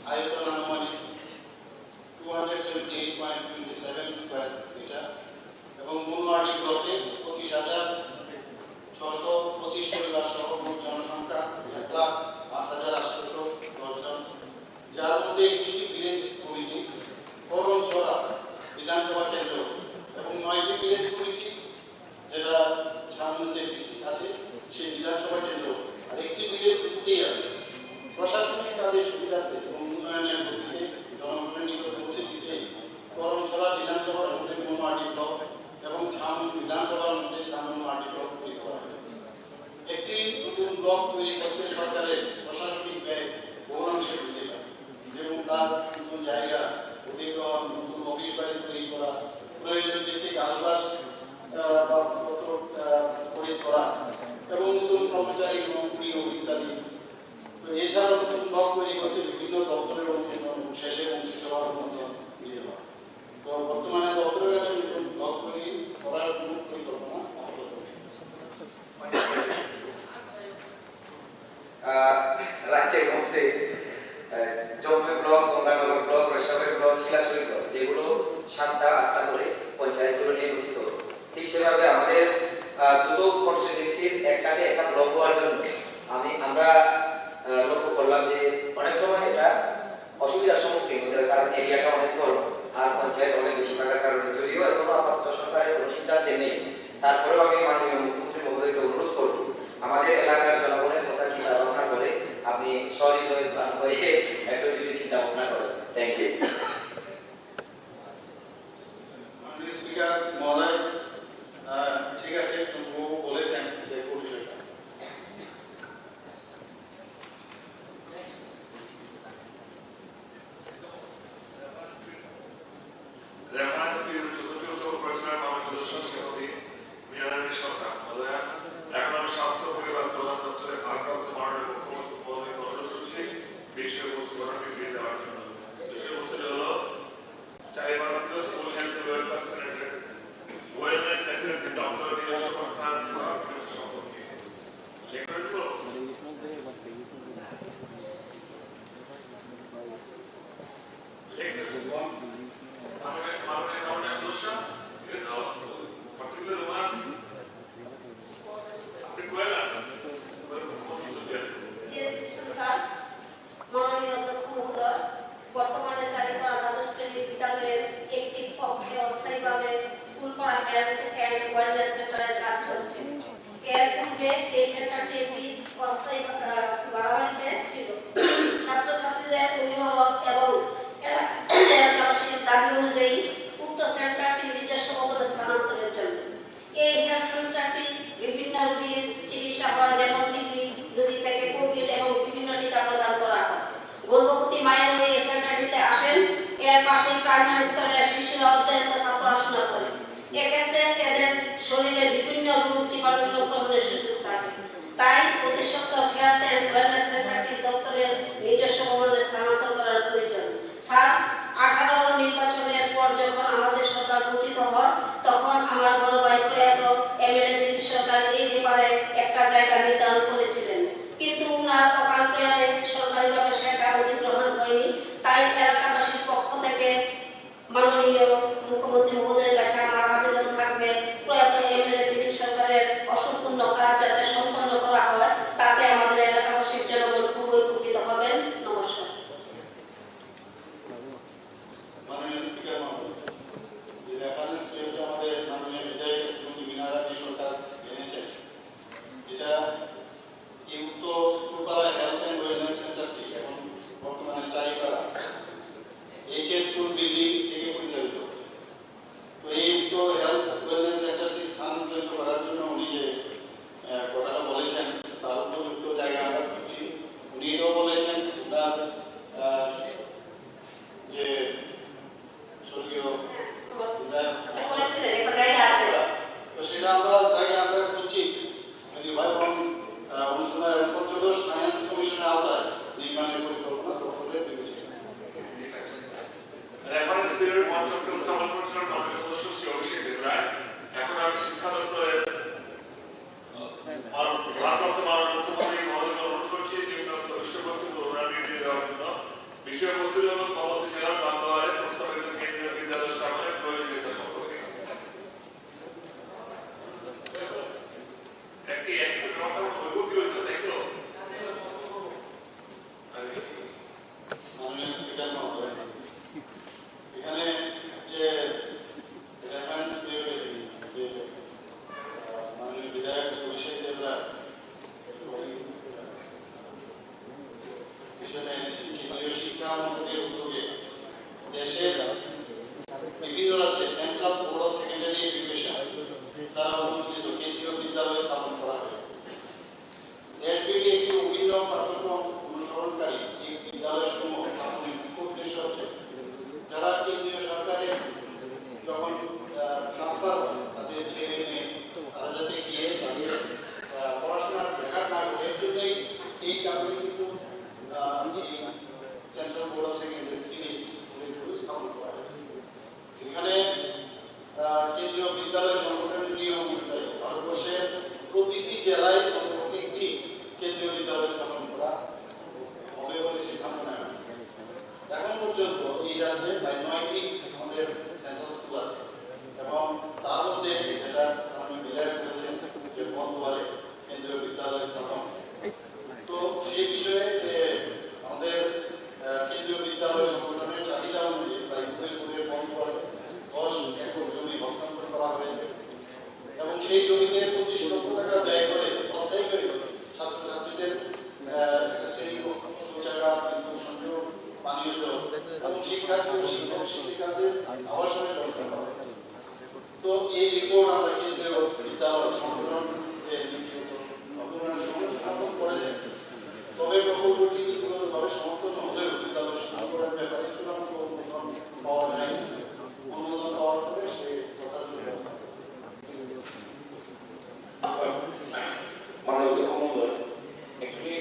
S3: আয়তন আনুমানিক 278.27 স্কয়ার মিটার, এবং মনোয়ার্ডি ব্লকে ২৫,৬২৫ পরিবার সহ মোট জনসংখ্যা ১,০৮,৮১০ জন, যার মধ্যে ২১টি ভিলেজ কমিটি করমছড়া বিধানসভা কেন্দ্র এবং ৯টি ভিলেজ কমিটি যেটা ঝামুতে আছে সেই বিধানসভা কেন্দ্র, আর একটি ভিলেজ কমিটিতেই আছে। প্রশাসনিক কাজের সুবিধার্থে এবং উন্নয়নের গতিতে জনগণের নিকট পৌঁছে দিতে করমছড়া বিধানসভার মধ্যে মনোয়ার্ডি ব্লক এবং ঝামু বিধানসভার মধ্যে ঝামুনওয়ার্ডি ব্লক তৈরি করা হয়েছে। একটি নতুন ব্লক তৈরি করতে সরকারের প্রশাসনিক ব্যয় বহুলাংশে বৃদ্ধি পায়, যেমন তার নতুন জায়গা অধিগ্রহণ, নতুন অফিস বাড়ি তৈরি করা, প্রয়োজনীয় দিকে গাছবাস খরিদ করা এবং নতুন কর্মচারী নিয়োগ ইত্যাদি। তো এছাড়াও নতুন ব্লক তৈরি করতে বিভিন্ন দপ্তরের অনুমোদন শেষে মন্ত্রিসভার অনুমোদন দিয়ে হয়। তো বর্তমানে দপ্তরের কাছে নতুন ব্লক তৈরি করার কোনো পরিকল্পনা আপাতত নেই।
S10: রাজ্যের মধ্যে জম্মু ব্লক, গঙ্গানগর ব্লক, রসাবের ব্লক, শিলাচুরি ব্লক, যেগুলো 7টা 8টা করে পঞ্চায়েতগুলো নিয়ে গঠিত, ঠিক সেভাবে আমাদের দুটো কনস্টিটিউয়েন্সির একসাথে একটা ব্লক হওয়ার জন্য আমরা লক্ষ্য করলাম যে অনেক সময় এটা অসুবিধার সম্মুখীন হতে হয়, কারণ এরিয়াটা অনেক বড় আর পঞ্চায়েত অনেক বেশি থাকার কারণে, যদিও এখনো আপাতত সরকারের কোনো সিদ্ধান্তে নেই, তারপরেও আমি মাননীয় মুখ্যমন্ত্রী মহোদয়কে অনুরোধ করব আমাদের এলাকার জনগণের কথা চিন্তা ভাবনা করে আপনি সহৃদয় প্রাণ হয়ে একটু যদি চিন্তা ভাবনা করেন। Thank you.
S3: মাননীয় স্পিকার মহোদয়, ঠিক আছে, তবুও বলেছেন দেখবো বিষয়টা।
S11: রেফারেন্স পিরিয়ড উত্তর পরিচালনা কমিটির সদস্য শ্রীমতী মীনারানী সরকার মহোদয়া, এখন আমি স্বাস্থ্য পরিবার প্রধান দপ্তরের ভারপ্রাপ্ত মাননীয় মুখ্যমন্ত্রী মহোদয়কে অনুরোধ করছি বিষয়বস্তু বিবৃতি দেওয়ার জন্য। বিষয়বস্তুটি হলো চারিবারস্থ school health welfare centre wellness secretary doctor নিজস্ব সংস্থান সম্পর্কে লেখা
S12: মাননীয় অধ্যক্ষ মহোদয়, বর্তমানে চারিপাড়া দ্বাদশ শ্রেণী বিদ্যালয়ের একটি কক্ষে অস্থায়ীভাবে স্কুল পাড়া হেলথ অ্যান্ড ওয়েলনেস সেন্টারের কাজ চলছে। এর পূর্বে এই সেন্টারটি একটি অস্থায়ী বাড়াবাড়িতে ছিল। ছাত্রছাত্রীদের অভিভাবক এবং এলাকাবাসীর দাবি অনুযায়ী উক্ত সেন্টারটি নিজস্ব ভবনে স্থানান্তরের জন্য। এই হেলথ সেন্টারটি বিভিন্ন রোগীর চিকিৎসা হয়, যেমন টিবি রোগী থেকে কোভিড এবং বিভিন্ন টিকা প্রদান করা হয়। গর্ভবতী মায়ের হয়ে এই সেন্টারটিতে আসেন। এর পাশে প্রাইমারি স্তরের শিশুরা অধ্যয়ন তথা পড়াশোনা করে। এক্ষেত্রে এদের শরীরে বিভিন্ন রোগ জীবাণু সংক্রমণের সুযোগ থাকে। তাই অতি সত্বর হেলথ অ্যান্ড ওয়েলনেস সেন্টারটি দপ্তরের নিজস্ব ভবনে স্থানান্তর করার প্রয়োজন। স্যার, 18 নির্বাচনের পর যখন আমাদের সরকার গঠিত হয়, তখন আমার বড় ভাই প্রয়াত এমএলএ দিলীপ সরকার এই ব্যাপারে একটা জায়গা নির্ধারণ করেছিলেন, কিন্তু উনার অকাল প্রয়াণে সরকারিভাবে সেটা অধিগ্রহণ হয়নি। তাই এলাকাবাসীর পক্ষ থেকে মাননীয় মুখ্যমন্ত্রী মহোদয়ের কাছে আমার আবেদন থাকবে, প্রয়াত এমএলএ দিলীপ সরকারের অসম্পূর্ণ কাজ যাতে সম্পন্ন করা হয়, তাতে আমাদের এলাকাবাসীর জনগণ খুবই উপকৃত হবেন। নমস্কার।
S3: মাননীয় স্পিকার মহোদয়, যে রেফারেন্স পিরিয়ডটা আমাদের মাননীয় বিধায়ক শ্রীমতী মীনারানী সরকার এনেছেন, এটা এই উত্তর স্কুলপাড়া হেলথ অ্যান্ড ওয়েলনেস সেন্টারটি এখন বর্তমানে চারিপাড়া এইচএস স্কুল বিল্ডিং থেকে পরিচালিত। তো এই উত্তর হেলথ ওয়েলনেস সেন্টারটি স্থানান্তরিত করার জন্য উনি যে কথাটা বলেছেন, তার উপযুক্ত জায়গা আমরা খুঁজছি। উনি এটাও বলেছেন তার যে স্বর্গীয় বিধায়ক
S12: বলেছিলেন একটা জায়গা আছে,
S3: তো সেটা আমরা জায়গা আমরা খুঁজছি। যদি ভাই বোন অনুসন্ধান এবং পর্যটন ফাইন্যান্স কমিশনের আওতায় নির্মাণের পরিকল্পনা দপ্তরের বিবেচনা।
S11: রেফারেন্স পিরিয়ড পঞ্চমকে উত্থাপন করেছিলেন কমিটির সদস্য শ্রী অভিষেক দেবরায়। এখন আমি শিক্ষা দপ্তরের ভারপ্রাপ্ত মাননীয় মুখ্যমন্ত্রী মহোদয়কে অনুরোধ করছি নিম্নোক্ত বিষয়বস্তু বিবৃতি দেওয়ার জন্য। বিষয়বস্তু হল কমলপুর জেলার বান্দোয়ারে প্রস্তাবিত কেন্দ্রীয় বিদ্যালয় স্থাপনের প্রয়োজনীয়তা সম্পর্কে। একটি
S3: মাননীয় স্পিকার মহোদয়, এখানে যে রেফারেন্স পিরিয়ডে যে মাননীয় বিধায়ক অভিষেক দেবরায় বিষয়টা এনেছেন, কেন্দ্রীয় শিক্ষা মন্ত্রকের উদ্যোগে দেশের বিভিন্ন রাজ্যে central board of secondary education দ্বারা অনুমোদিত কেন্দ্রীয় বিদ্যালয় স্থাপন করা হয়। দেশব্যাপী একটি অভিন্ন পাঠ্যক্রম অনুসরণকারী এই বিদ্যালয়সমূহ স্থাপনের মুখ্য উদ্দেশ্য হচ্ছে যারা কেন্দ্রীয় সরকারের যখন ট্রান্সফার হয়, তাদের ছেলে মেয়ে তারা যাতে গিয়ে তাদের পড়াশোনার ব্যাঘাত না ঘটে, এর জন্যই এই কারণে কিন্তু central board of secondary CBSE স্থাপন করা হয়েছে। এখানে কেন্দ্রীয় বিদ্যালয় সংগঠনের নিয়ম অনুযায়ী ভারতবর্ষের প্রতিটি জেলায় অন্তত একটি কেন্দ্রীয় বিদ্যালয় স্থাপন করা হবে বলে সিদ্ধান্ত নেওয়া হয়েছে। এখন পর্যন্ত এই রাজ্যে প্রায় 9টি আমাদের সেন্ট্রাল স্কুল আছে এবং তার মধ্যে যেটা আমি বিধায়ক করেছেন যে বন্ধুয়ারে কেন্দ্রীয় বিদ্যালয় স্থাপন। তো সেই বিষয়ে যে আমাদের কেন্দ্রীয় বিদ্যালয় সংগঠনের চাহিদা অনুযায়ী প্রায় উদয়পুরের বন্ধুয়ারে 10 একর জমি হস্তান্তর করা হয়েছে এবং সেই জমিতে 25 লক্ষ টাকা ব্যয় করে অস্থায়ী করে ছাত্রছাত্রীদের শ্রেণীকক্ষ শিক্ষার্থী ও শিক্ষক শিক্ষিকাদের আবাসনের ব্যবস্থা করা হয়েছে। তো এই রিপোর্ট আমরা কেন্দ্রীয় বিদ্যালয় সংগঠন যে অভিমানের সমর্থন করেছেন, তবে প্রকল্পটি নীতিগতভাবে সমর্থন হলেও বিদ্যালয় শুরু করার ব্যাপারে চূড়ান্ত অনুমোদন পাওয়া যায়নি। অনুমোদন পাওয়ার পরে সে যথাযথ ব্যবস্থা
S5: মাননীয় অধ্যক্ষ মহোদয়, actually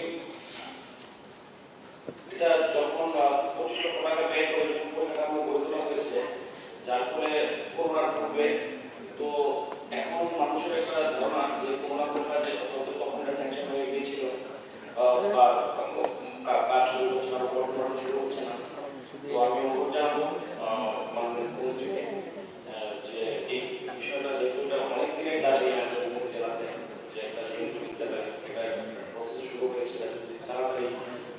S5: এটা যখন 25 লক্ষ টাকা ব্যয় করে যখন পরিকাঠামো গড়ে তোলা হয়েছে, যার ফলে করোনার পূর্বে, তো এখন মানুষের একটা ধারণা যে করোনার পূর্বে যে তখন এটা স্যাংশন হয়ে গিয়েছিল বা কাজ শুরু হচ্ছে না, বর্তমানে শুরু হচ্ছে না। তো আমি অনুরোধ জানাবো মাননীয় মুখ্যমন্ত্রীকে যে এই বিষয়টা যেহেতু এটা অনেক দিনের দাবি আমাদের মুখ্য জেলাতে, যে একটা বিদ্যালয় এটা প্রসেস শুরু হয়েছে, তাড়াতাড়ি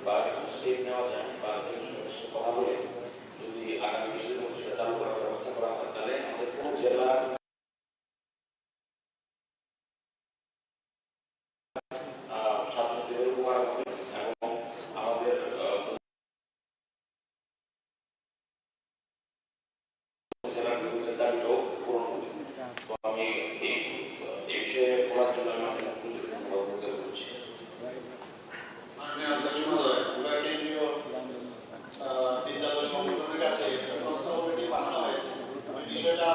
S5: বা স্টেপ নেওয়া যায় বা কথা বলে যদি আগামী কিছুদিন মধ্যে সেটা চালু করার ব্যবস্থা করা হয়, তাহলে আমাদের পুরো জেলা ছাত্রছাত্রীদের উপকার হবে এবং আমাদের জেলার বিভিন্ন দাবিটাও পূরণ হবে। তো আমি এই বিষয়ে পড়ার জন্য আমি আপনার মুখ্যমন্ত্রীকে করছি।
S3: মাননীয় অধ্যক্ষ মহোদয়, আমরা কেন্দ্রীয় বিদ্যালয় সংগঠনের কাছে প্রস্তাবটি বানানো হয়েছে। আমি বিষয়টা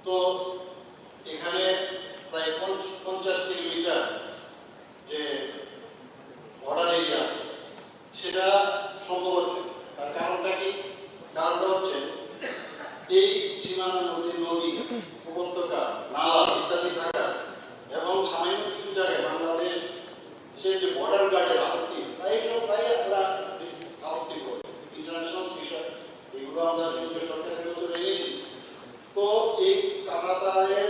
S3: তো এখানে প্রায় 50 কিলোমিটার যে বর্ডার এরিয়া আছে সেটা সম্ভব হচ্ছে। তার কারণটা কি? কারণটা হচ্ছে এই সীমানা নদী উপত্যকা নালা ইত্যাদি থাকা এবং সামান্য কিছু জায়গায় বাংলাদেশ সে যে বর্ডার গার্ডের আপত্তি প্রায় আমরা আপত্তি করি, ইন্টারন্যাশনাল বিষয় এগুলো আমরা কেন্দ্রীয় সরকারের মতো এনেছি। তো এই কাঁটাতারের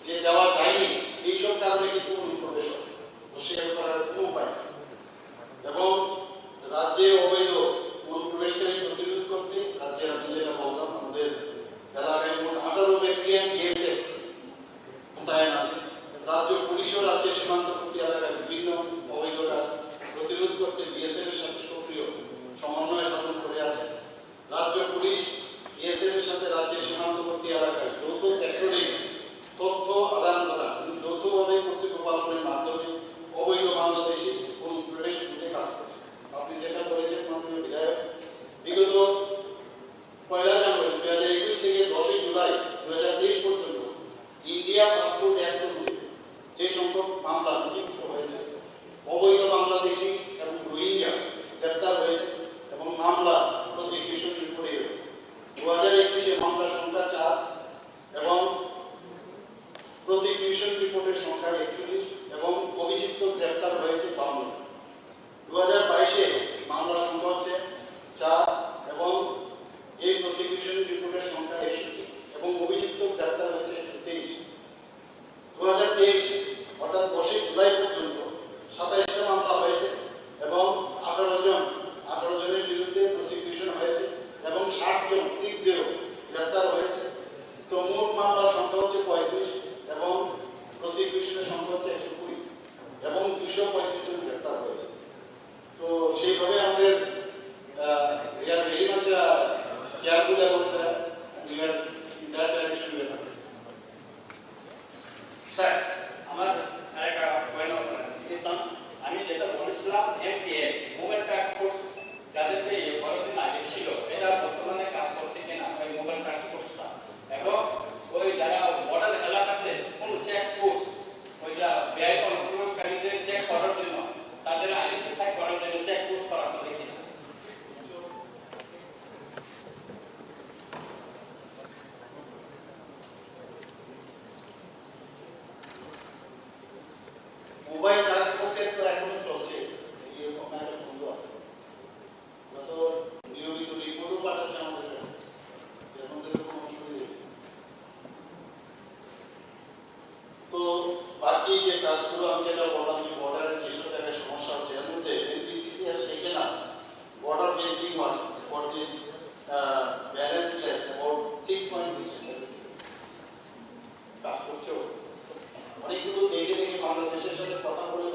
S3: যে যাওয়া যায়নি এইসব কারণে কিন্তু অনুপ্রবেশ হয়, তো সেটা করার কোনো উপায় নেই। এবং রাজ্যে অবৈধ অনুপ্রবেশকারী প্রতিরোধ করতে রাজ্যে আমি যেটা বললাম আমাদের এলাকায় মোট 18 ব্যাটালিয়ন বিএসএফ মোতায়েন আছে। রাজ্য পুলিশও রাজ্যের সীমান্তবর্তী এলাকায় বিভিন্ন অবৈধ কাজ প্রতিরোধ করতে বিএসএফ এর সাথে সক্রিয় সমন্বয় সাধন করে আছে। রাজ্য পুলিশ বিএসএফ এর সাথে রাজ্যের সীমান্তবর্তী এলাকায় যৌথ প্যাট্রোলিং তথ্য আদান প্রদান যৌথভাবে কর্তৃত্ব পালনের মাধ্যমে অবৈধ বাংলাদেশি অনুপ্রবেশ রুখে কাজ করছে। আপনি যেটা করেছেন মাননীয় বিধায়ক, বিগত 1 জানুয়ারি 2021 থেকে 10 জুলাই 2023 পর্যন্ত ইন্ডিয়া পাসপোর্ট অ্যাক্ট অনুযায়ী যে সংখ্যক মামলা নথিভুক্ত হয়েছে, অবৈধ বাংলাদেশি এবং রোহিঙ্গা গ্রেপ্তার হয়েছে এবং মামলা প্রসিকিউশন রিপোর্টে 2021 মামলার সংখ্যা 4 এবং প্রসিকিউশন রিপোর্টের সংখ্যা 41 এবং অভিযুক্ত গ্রেপ্তার হয়েছে 52। 2022 মামলার সংখ্যা হচ্ছে 4 এবং এই প্রসিকিউশন রিপোর্টের সংখ্যা 61 এবং অভিযুক্ত গ্রেপ্তার হয়েছে 23। 2023 অর্থাৎ 10 জুলাই পর্যন্ত 27টা মামলা হয়েছে এবং 18 জনের বিরুদ্ধে প্রসিকিউশন হয়েছে এবং 60 জন 60 গ্রেপ্তার হয়েছে। তো মোট মামলার সংখ্যা হচ্ছে 35 এবং প্রসিকিউশনের সংখ্যা হচ্ছে 120 এবং 235 জন গ্রেপ্তার হয়েছে। তো সেইভাবে আমাদের we are very much careful about that. We are in that direction we are.
S5: Sir আমার আরেকটা পয়েন্ট অফ ক্লারিফিকেশন, আমি যেটা বলেছিলাম এমপিএ মোবাইল টাস্ক ফোর্স যাদেরকে কয়েকদিন আগে ছিল এরা বর্তমানে কাজ করছে কিনা ওই মোবাইল টাস্ক ফোর্সটা, এবং ওই যারা বর্ডার এলাকাতে কোনো চেক পোস্ট ওই যা ব্যয় অনুপ্রবেশকারীদের চেক করার জন্য তাদের আইডেন্টিফাই করার জন্য চেক পোস্ট করা হবে কিনা?
S3: মোবাইল টাস্ক ফোর্সের তো এখনো চলছে, এরকম একটা বন্ধ আছে। ওরা তো নিয়মিত রিপোর্টও পাঠাচ্ছে আমাদের কাছে, এখন তো কোনো অসুবিধা নেই। তো বাকি যে কাজগুলো আমি যেটা বললাম যে বর্ডারের যেসব জায়গায় সমস্যা হচ্ছে এর মধ্যে এনপিসিসি has taken up border fencing work for this balanced about 6.6 কাজ করছে। অনেকগুলো দেখে বাংলাদেশের সাথে কথা বলে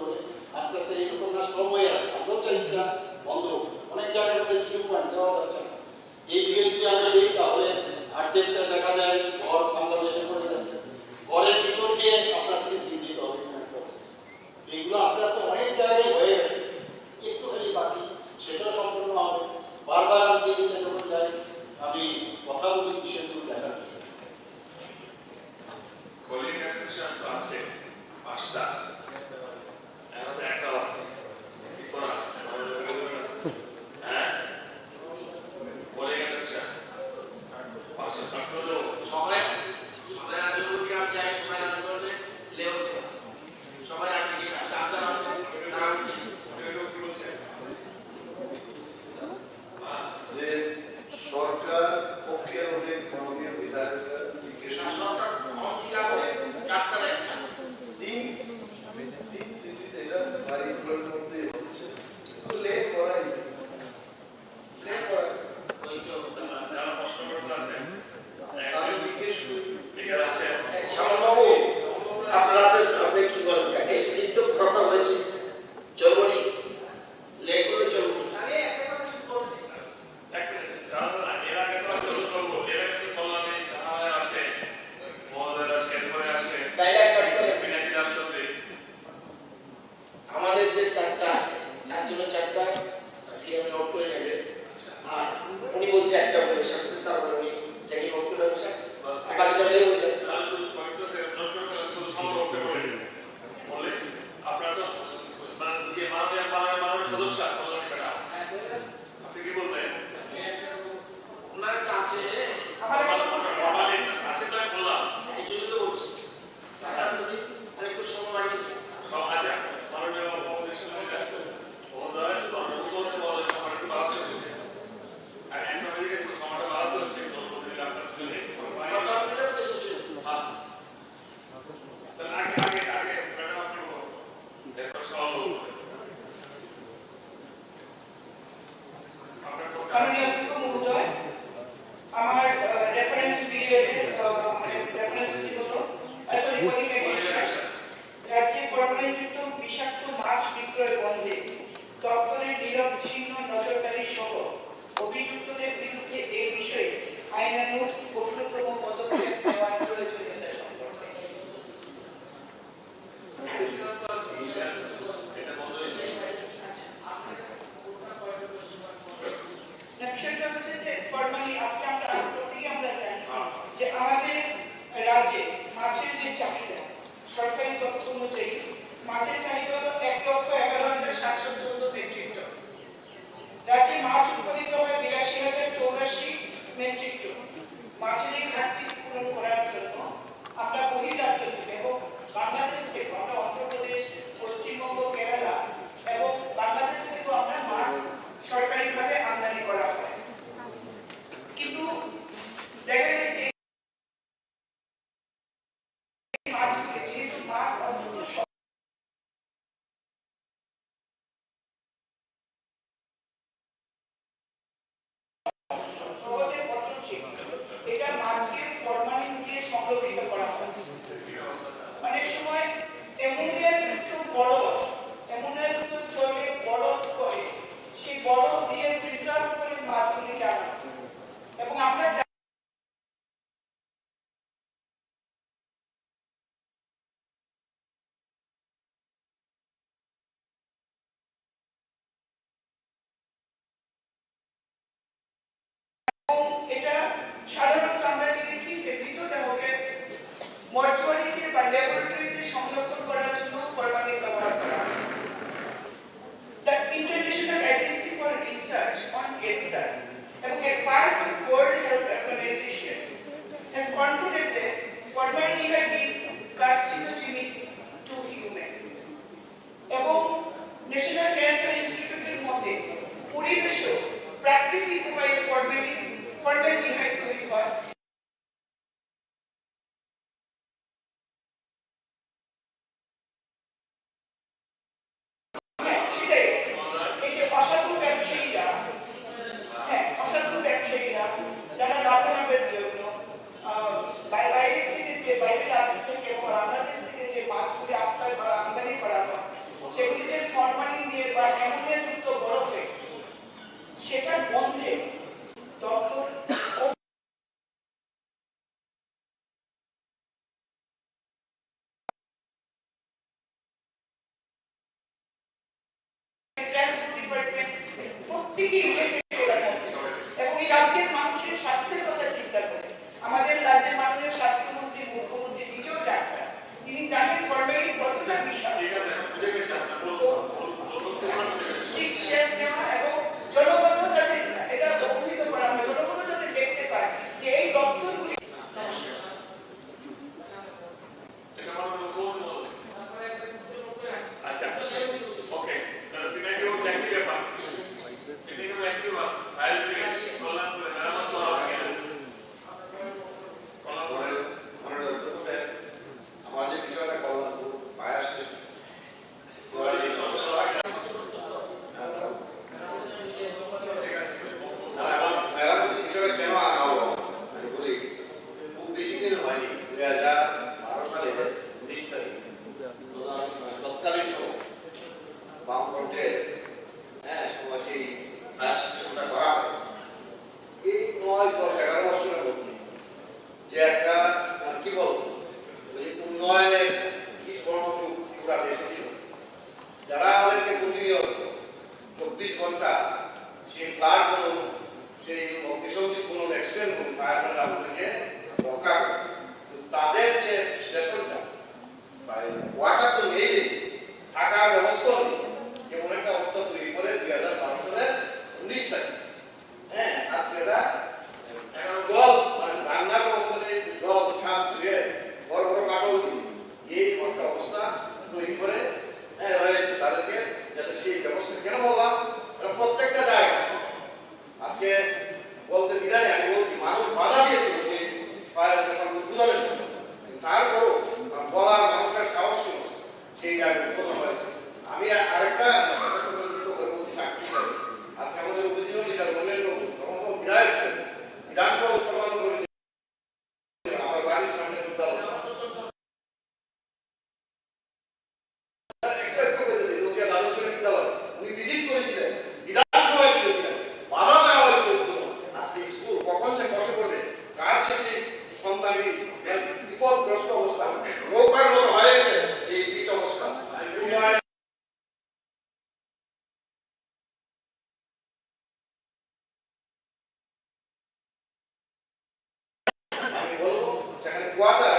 S3: আস্তে আস্তে এরকম না সব হয়ে আছে। আমরাও চাইছি না বন্ধ হোক, অনেক জায়গায় ভিউ পয়েন্ট দেওয়া যাচ্ছে না। এই দিকে যদি আমরা দেখি তাহলে আর্ধেকটা দেখা যায় ঘর বাংলাদেশে পড়ে যাচ্ছে, ঘরের ভিতর দিয়ে আপনাদেরকে চিন্তিত হবে। এগুলো আস্তে আস্তে অনেক জায়গায় হয়ে গেছে, একটুখানি বাকি সেটাও সম্পূর্ণ হবে। বারবার আমি দিল্লিতে যখন যাই আমি কথা বলি বিষয়গুলো দেখার জন্য।
S11: কলিং অ্যাটেনশন তো আছে 5টা, এখন একটা আছে কি করা? হ্যাঁ কলিং অ্যাটেনশন 500
S4: রাজ্যে মাছের যে চাহিদা, সরকারি তথ্য অনুযায়ী মাছের চাহিদা হলো 1,11,714 মেট্রিক টন। রাজ্যে মাছ উৎপাদিত হয় 82,084 মেট্রিক টন। মাছের এই ঘাটতি পূরণ করার জন্য আমরা বহির্রাজ্য থেকে এবং বাংলাদেশ থেকে, আমরা অন্ধ্রপ্রদেশ, পশ্চিমবঙ্গ, কেরালা এবং বাংলাদেশ থেকেও আমরা মাছ সরকারিভাবে আমদানি করা হয়। কিন্তু দেখা গেছে এই মাছগুলি, যেহেতু মাছ অত্যন্ত সহজে পচনশীল, এটা মাছকে ফরমালিন দিয়ে সংরক্ষিত করা হয়। অনেক সময় অ্যামোনিয়াযুক্ত জলে বরফ করে সেই বরফ দিয়ে প্রিজার্ভ করে মাছগুলিকে আনা হয়। এবং আমরা এটা সাধারণত আমরা দেখি যে মৃতদেহকে মর্চুয়ারিতে বা ল্যাবরেটরিতে সংরক্ষণ করার জন্য ফরমালিন ব্যবহার করা হয়। The International Agency for Research on Cancer এবং a part of World Health Organization has concluded that formaldehyde is carcinogenic to human. এবং ন্যাশনাল ক্যান্সার ইনস্টিটিউটের মতে পরিবেশও প্রাকৃতিক উপায়ে ফরমালডিহাইড তৈরি হয়। যারা লাভের জন্য বাইরে থেকে যে বাইরের রাজ্য থেকে এবং বাংলাদেশ থেকে যে মাছগুলি আমদানি করা হয় সেগুলিতে ফরমালিন দিয়ে বা অ্যামোনিয়াযুক্ত বরফে সেটা বন্ধে দপ্তর প্রত্যেকে এবং এই রাজ্যের মানুষের স্বাস্থ্যের কথা চিন্তা করে আমাদের রাজ্যের মাননীয় স্বাস্থ্যমন্ত্রী, মুখ্যমন্ত্রী নিজেও ডাক্তার, তিনি জানেন ফরমালিন কতটা বিষয়। এবং জনগণও যাতে এটা অবহিত করা হয়, জনগণও যাতে দেখতে পায় যে এই দপ্তরগুলি
S2: আমার যে বিষয়টা কল্যাণপুর ফায়ার স্টেশন বিষয়টা কেন আনা হলো আমি বলি, খুব বেশি দিন হয়নি, 2012 সালে 19 তারিখ তৎকালীন সময় বামফ্রন্টের সময় সেই ফায়ার স্টেশনটা করা হয়। এই 9, 10, 11 বছরের মধ্যে যে একটা কি বলবো উন্নয়নের কি স্বর্ণযুগ পুরা দেশে ছিল, যারা আমাদেরকে প্রতিনিয়ত 24 ঘন্টা সেই ফ্লাড বলুন, সেই অগ্নিসংযোগ বলুন, অ্যাক্সিডেন্ট বলুন, ফায়ারম্যানরা আমাদেরকে রক্ষা করে। তাদের যে স্টেশনটা ওয়াটার তো নেই, থাকার ব্যবস্থা নেই, যেমন একটা অবস্থা তৈরি করে 2012 সালের 19 তারিখ আজকে এটা জল মানে রান্নার ব্যবস্থা নেই, জল ছাদ ধুয়ে বড় বড় কাটল দিয়ে এই একটা অবস্থা তৈরি করে রয়েছে তাদেরকে, যাতে সেই ব্যবস্থা কেন বললাম প্রত্যেকটা জায়গায় আজকে বলতে দিদাই আমি বলছি মানুষ বাধা দিয়েছিল সেই ফায়ার যখন উদ্বোধনের সময়, তারপরও বলার মানুষের সাহস ছিল সেই জায়গায় উদ্বোধন হয়েছে। আমি আরেকটা বলছি সাক্ষী হিসাবে, আজকে আমাদের উপজেলা লিডার মনের তখন তো বিধায়ক ছিলেন, বিধানসভা উত্তরবঙ্গ করে আমার বাড়ির সামনে বিদ্যালয় উনি ভিজিট করেছিলেন, বিধানসভায় গিয়েছিলেন, বাধা দেওয়া হয়েছিল। আজকে স্কুল কখন যে বসে পড়বে, কার যে সেই সন্তানের বিপদগ্রস্ত অবস্থা, নৌকার মতো হয়ে গেছে এই অবস্থা। আমি বলবো সেখানে কোয়ার্টার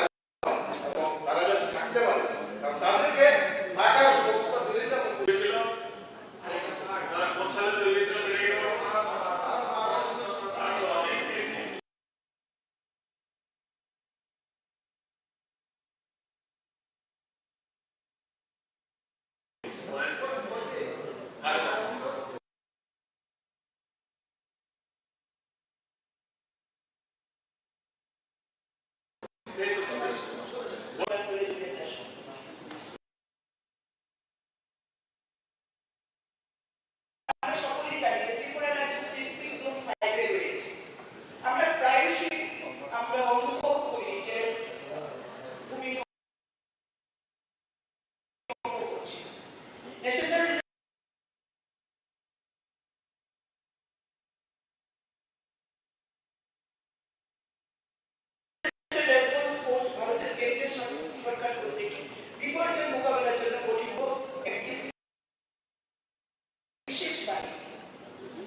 S7: আমরা সকলেই জানি যে ত্রিপুরা রাজ্য সিসমিক জোন 5 এ রয়েছে। আমরা প্রায়শই আমরা অনুভব করি যে ভূমিকম্প হচ্ছে। ন্যাশনাল রেসপন্স ফোর্স ভারতের কেন্দ্রীয় সরকার কর্তৃক বিপর্যয় মোকাবেলার জন্য গঠিত একটি বিশেষ বাহিনী।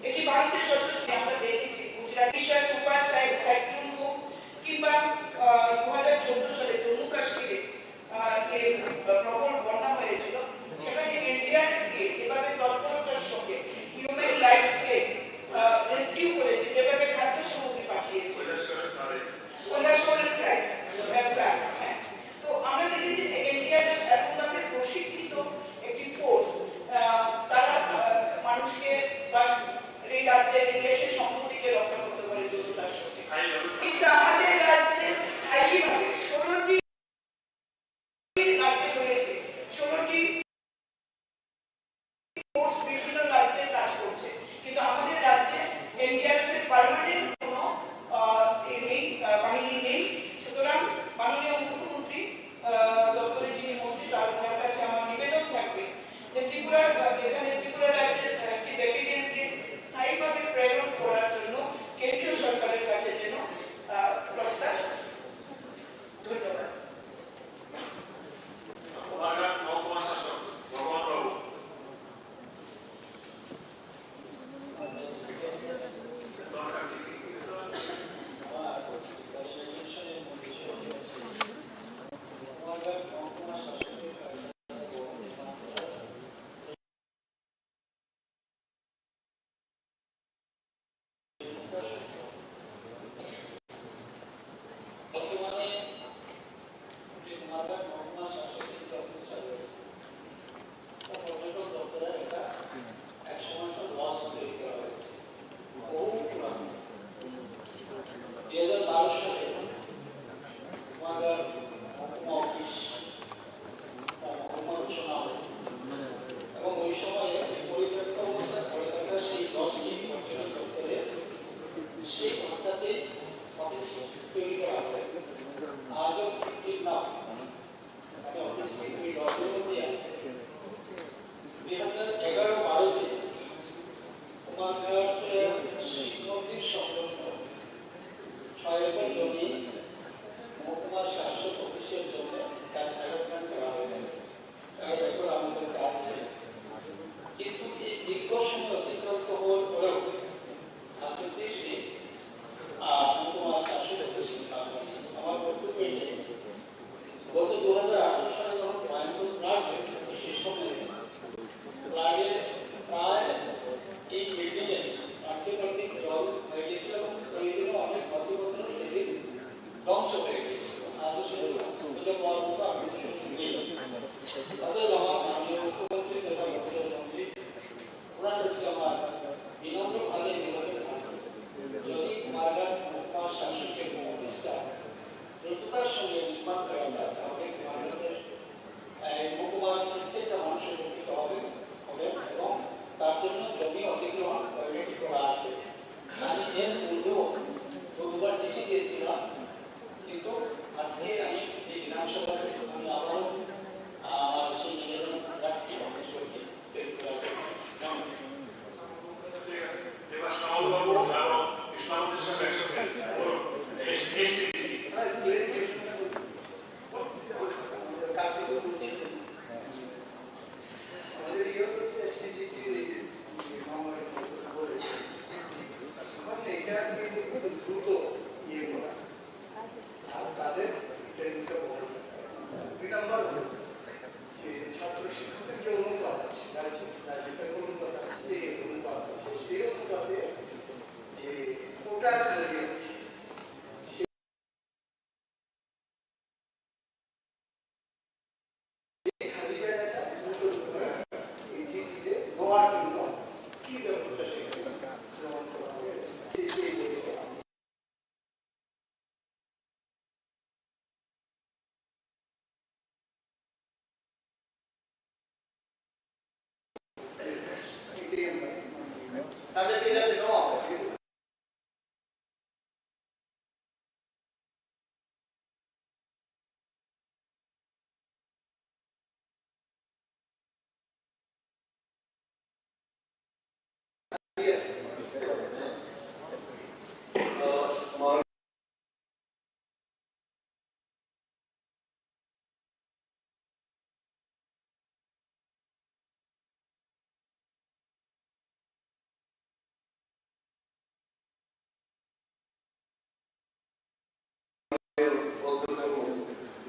S7: এটি ভারতের সশস্ত্র আমরা দেখেছি গুজরাট সুপার সাইক্লোন হোক কিংবা 2014 সালে জম্মু কাশ্মীরে যে প্রবল বন্যা হয়েছিল সেখানে ইন্ডিয়া থেকে এভাবে তৎপরতার সঙ্গে হিউম্যান লাইফসকে রেস্কিউ করেছে, যেভাবে খাদ্য সামগ্রী পাঠিয়েছে। তো আমরা দেখেছি যে ইন্ডিয়ার এমনভাবে প্রশিক্ষিত একটি ফোর্স, তারা মানুষকে বা এই রাজ্যের দেশের সম্পত্তিকে রক্ষা করতে পারে দ্রুততার সঙ্গে। কিন্তু আমাদের রাজ্যে স্থায়ীভাবে 16টি রাজ্যে রয়েছে, 16টি ফোর্স বিভিন্ন রাজ্যে কাজ করছে, কিন্তু আমাদের রাজ্যে এনডিআরএফের পার্মানেন্ট কোনো বাহিনী নেই। সুতরাং মাননীয় মুখ্যমন্ত্রী দপ্তরের যিনি মন্ত্রী তার কাছে আমার নিবেদন থাকবে যে ত্রিপুরা রাজ্যের একটি ব্যাটালিয়নকে স্থায়ীভাবে প্রেরণ করার জন্য কেন্দ্রীয় সরকারের কাছে যেন প্রস্তাব। ধন্যবাদ।
S4: বর্তমানে যে কুমারঘাট মহকুমা শাসকের যে অফিসটা রয়েছে পর্যটন দপ্তরের একটা একসময় লস তৈরি করা হয়েছে, বহু পুরানো। 2012 সালে কুমারঘাট মহকুমা অফিস মহকুমা ঘোষণা হয় এবং ওই সময়ে পরিত্যক্ত অবস্থায় পড়ে থাকা সেই 10টি পর্যটন দপ্তরের সেই ঘটনাতে অফিস তৈরি করা হয়। আজও ঠিক না, মানে অফিসটি ওই লসের মধ্যেই আছে। 2011-12-তে কুমারঘাটের শিব মন্দির সংলগ্ন 6 একর জমি মহকুমার শাসক অফিসের জন্য তার অ্যালটমেন্ট করা হয়েছে। 4 একর আমার কাছে আছে, কিন্তু এই দীর্ঘ সময় অতিক্রম হওয়ার পরেও যদি সেই মহকুমার শাসক অফিস আমার বক্তব্য এটাই, গত 2018 সালে যখন ভয়ঙ্কর ফ্লাড হয়েছে সেই সময়ে ফ্লাডে প্রায় এই বিল্ডিংয়ে প্রাকৃতিক জল হয়ে গিয়েছিল এবং প্রয়োজনীয় অনেক নথিপত্র সেদিন ধ্বংস হয়ে গিয়েছিল। আজও সেগুলো খুঁজে পাওয়ার মতো আমি নেই। অতএব আমার মাননীয় মুখ্যমন্ত্রী তথা মুখ্যমন্ত্রী ওনার কাছে আমার বিনম্রভাবে নিবেদন থাকবে, যদি কুমারঘাট মহকুমা শাসকের অফিসটা দ্রুততার সঙ্গে নির্মাণ করা যায় তাহলে কুমারঘাটের মহকুমার প্রত্যেকটা মানুষের উপকৃত হবে এবং তার জন্য জমি অধিগ্রহণ অলরেডি করা আছে। আমি এর পূর্বেও বহুবার চিঠি দিয়েছিলাম, কিন্তু আজকে আমি এই বিধানসভাতে আমি আবারও আমার সেই নিবেদন রাখছি অফিসকে তৈরি করার জন্য।
S11: এবার শাওল বাবু এবং ইসলামুদ্দিন সাহেব একসাথে
S4: দ্রুত ইয়ে করা আর তাদের দুই নম্বর যে ছাত্র শিক্ষকের যে অনুপাত আছে রাজ্যের অনুপাত আছে, যে অনুপাত আছে সেই অনুপাতে যে কোটা তৈরি হচ্ছে
S2: তাদেরকে যাতে নেওয়া হয় কিন্তু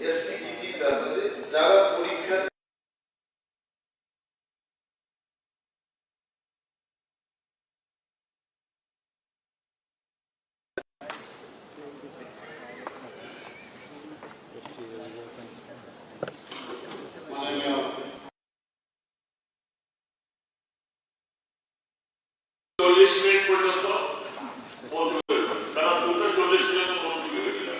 S2: এসপিটিটি ব্যাপারে যারা পরীক্ষা
S3: মাননীয়
S11: 40 মিনিট পর্যন্ত বলতে পারবেন কারণ পুরো 40 মিনিট বলতে পারবেন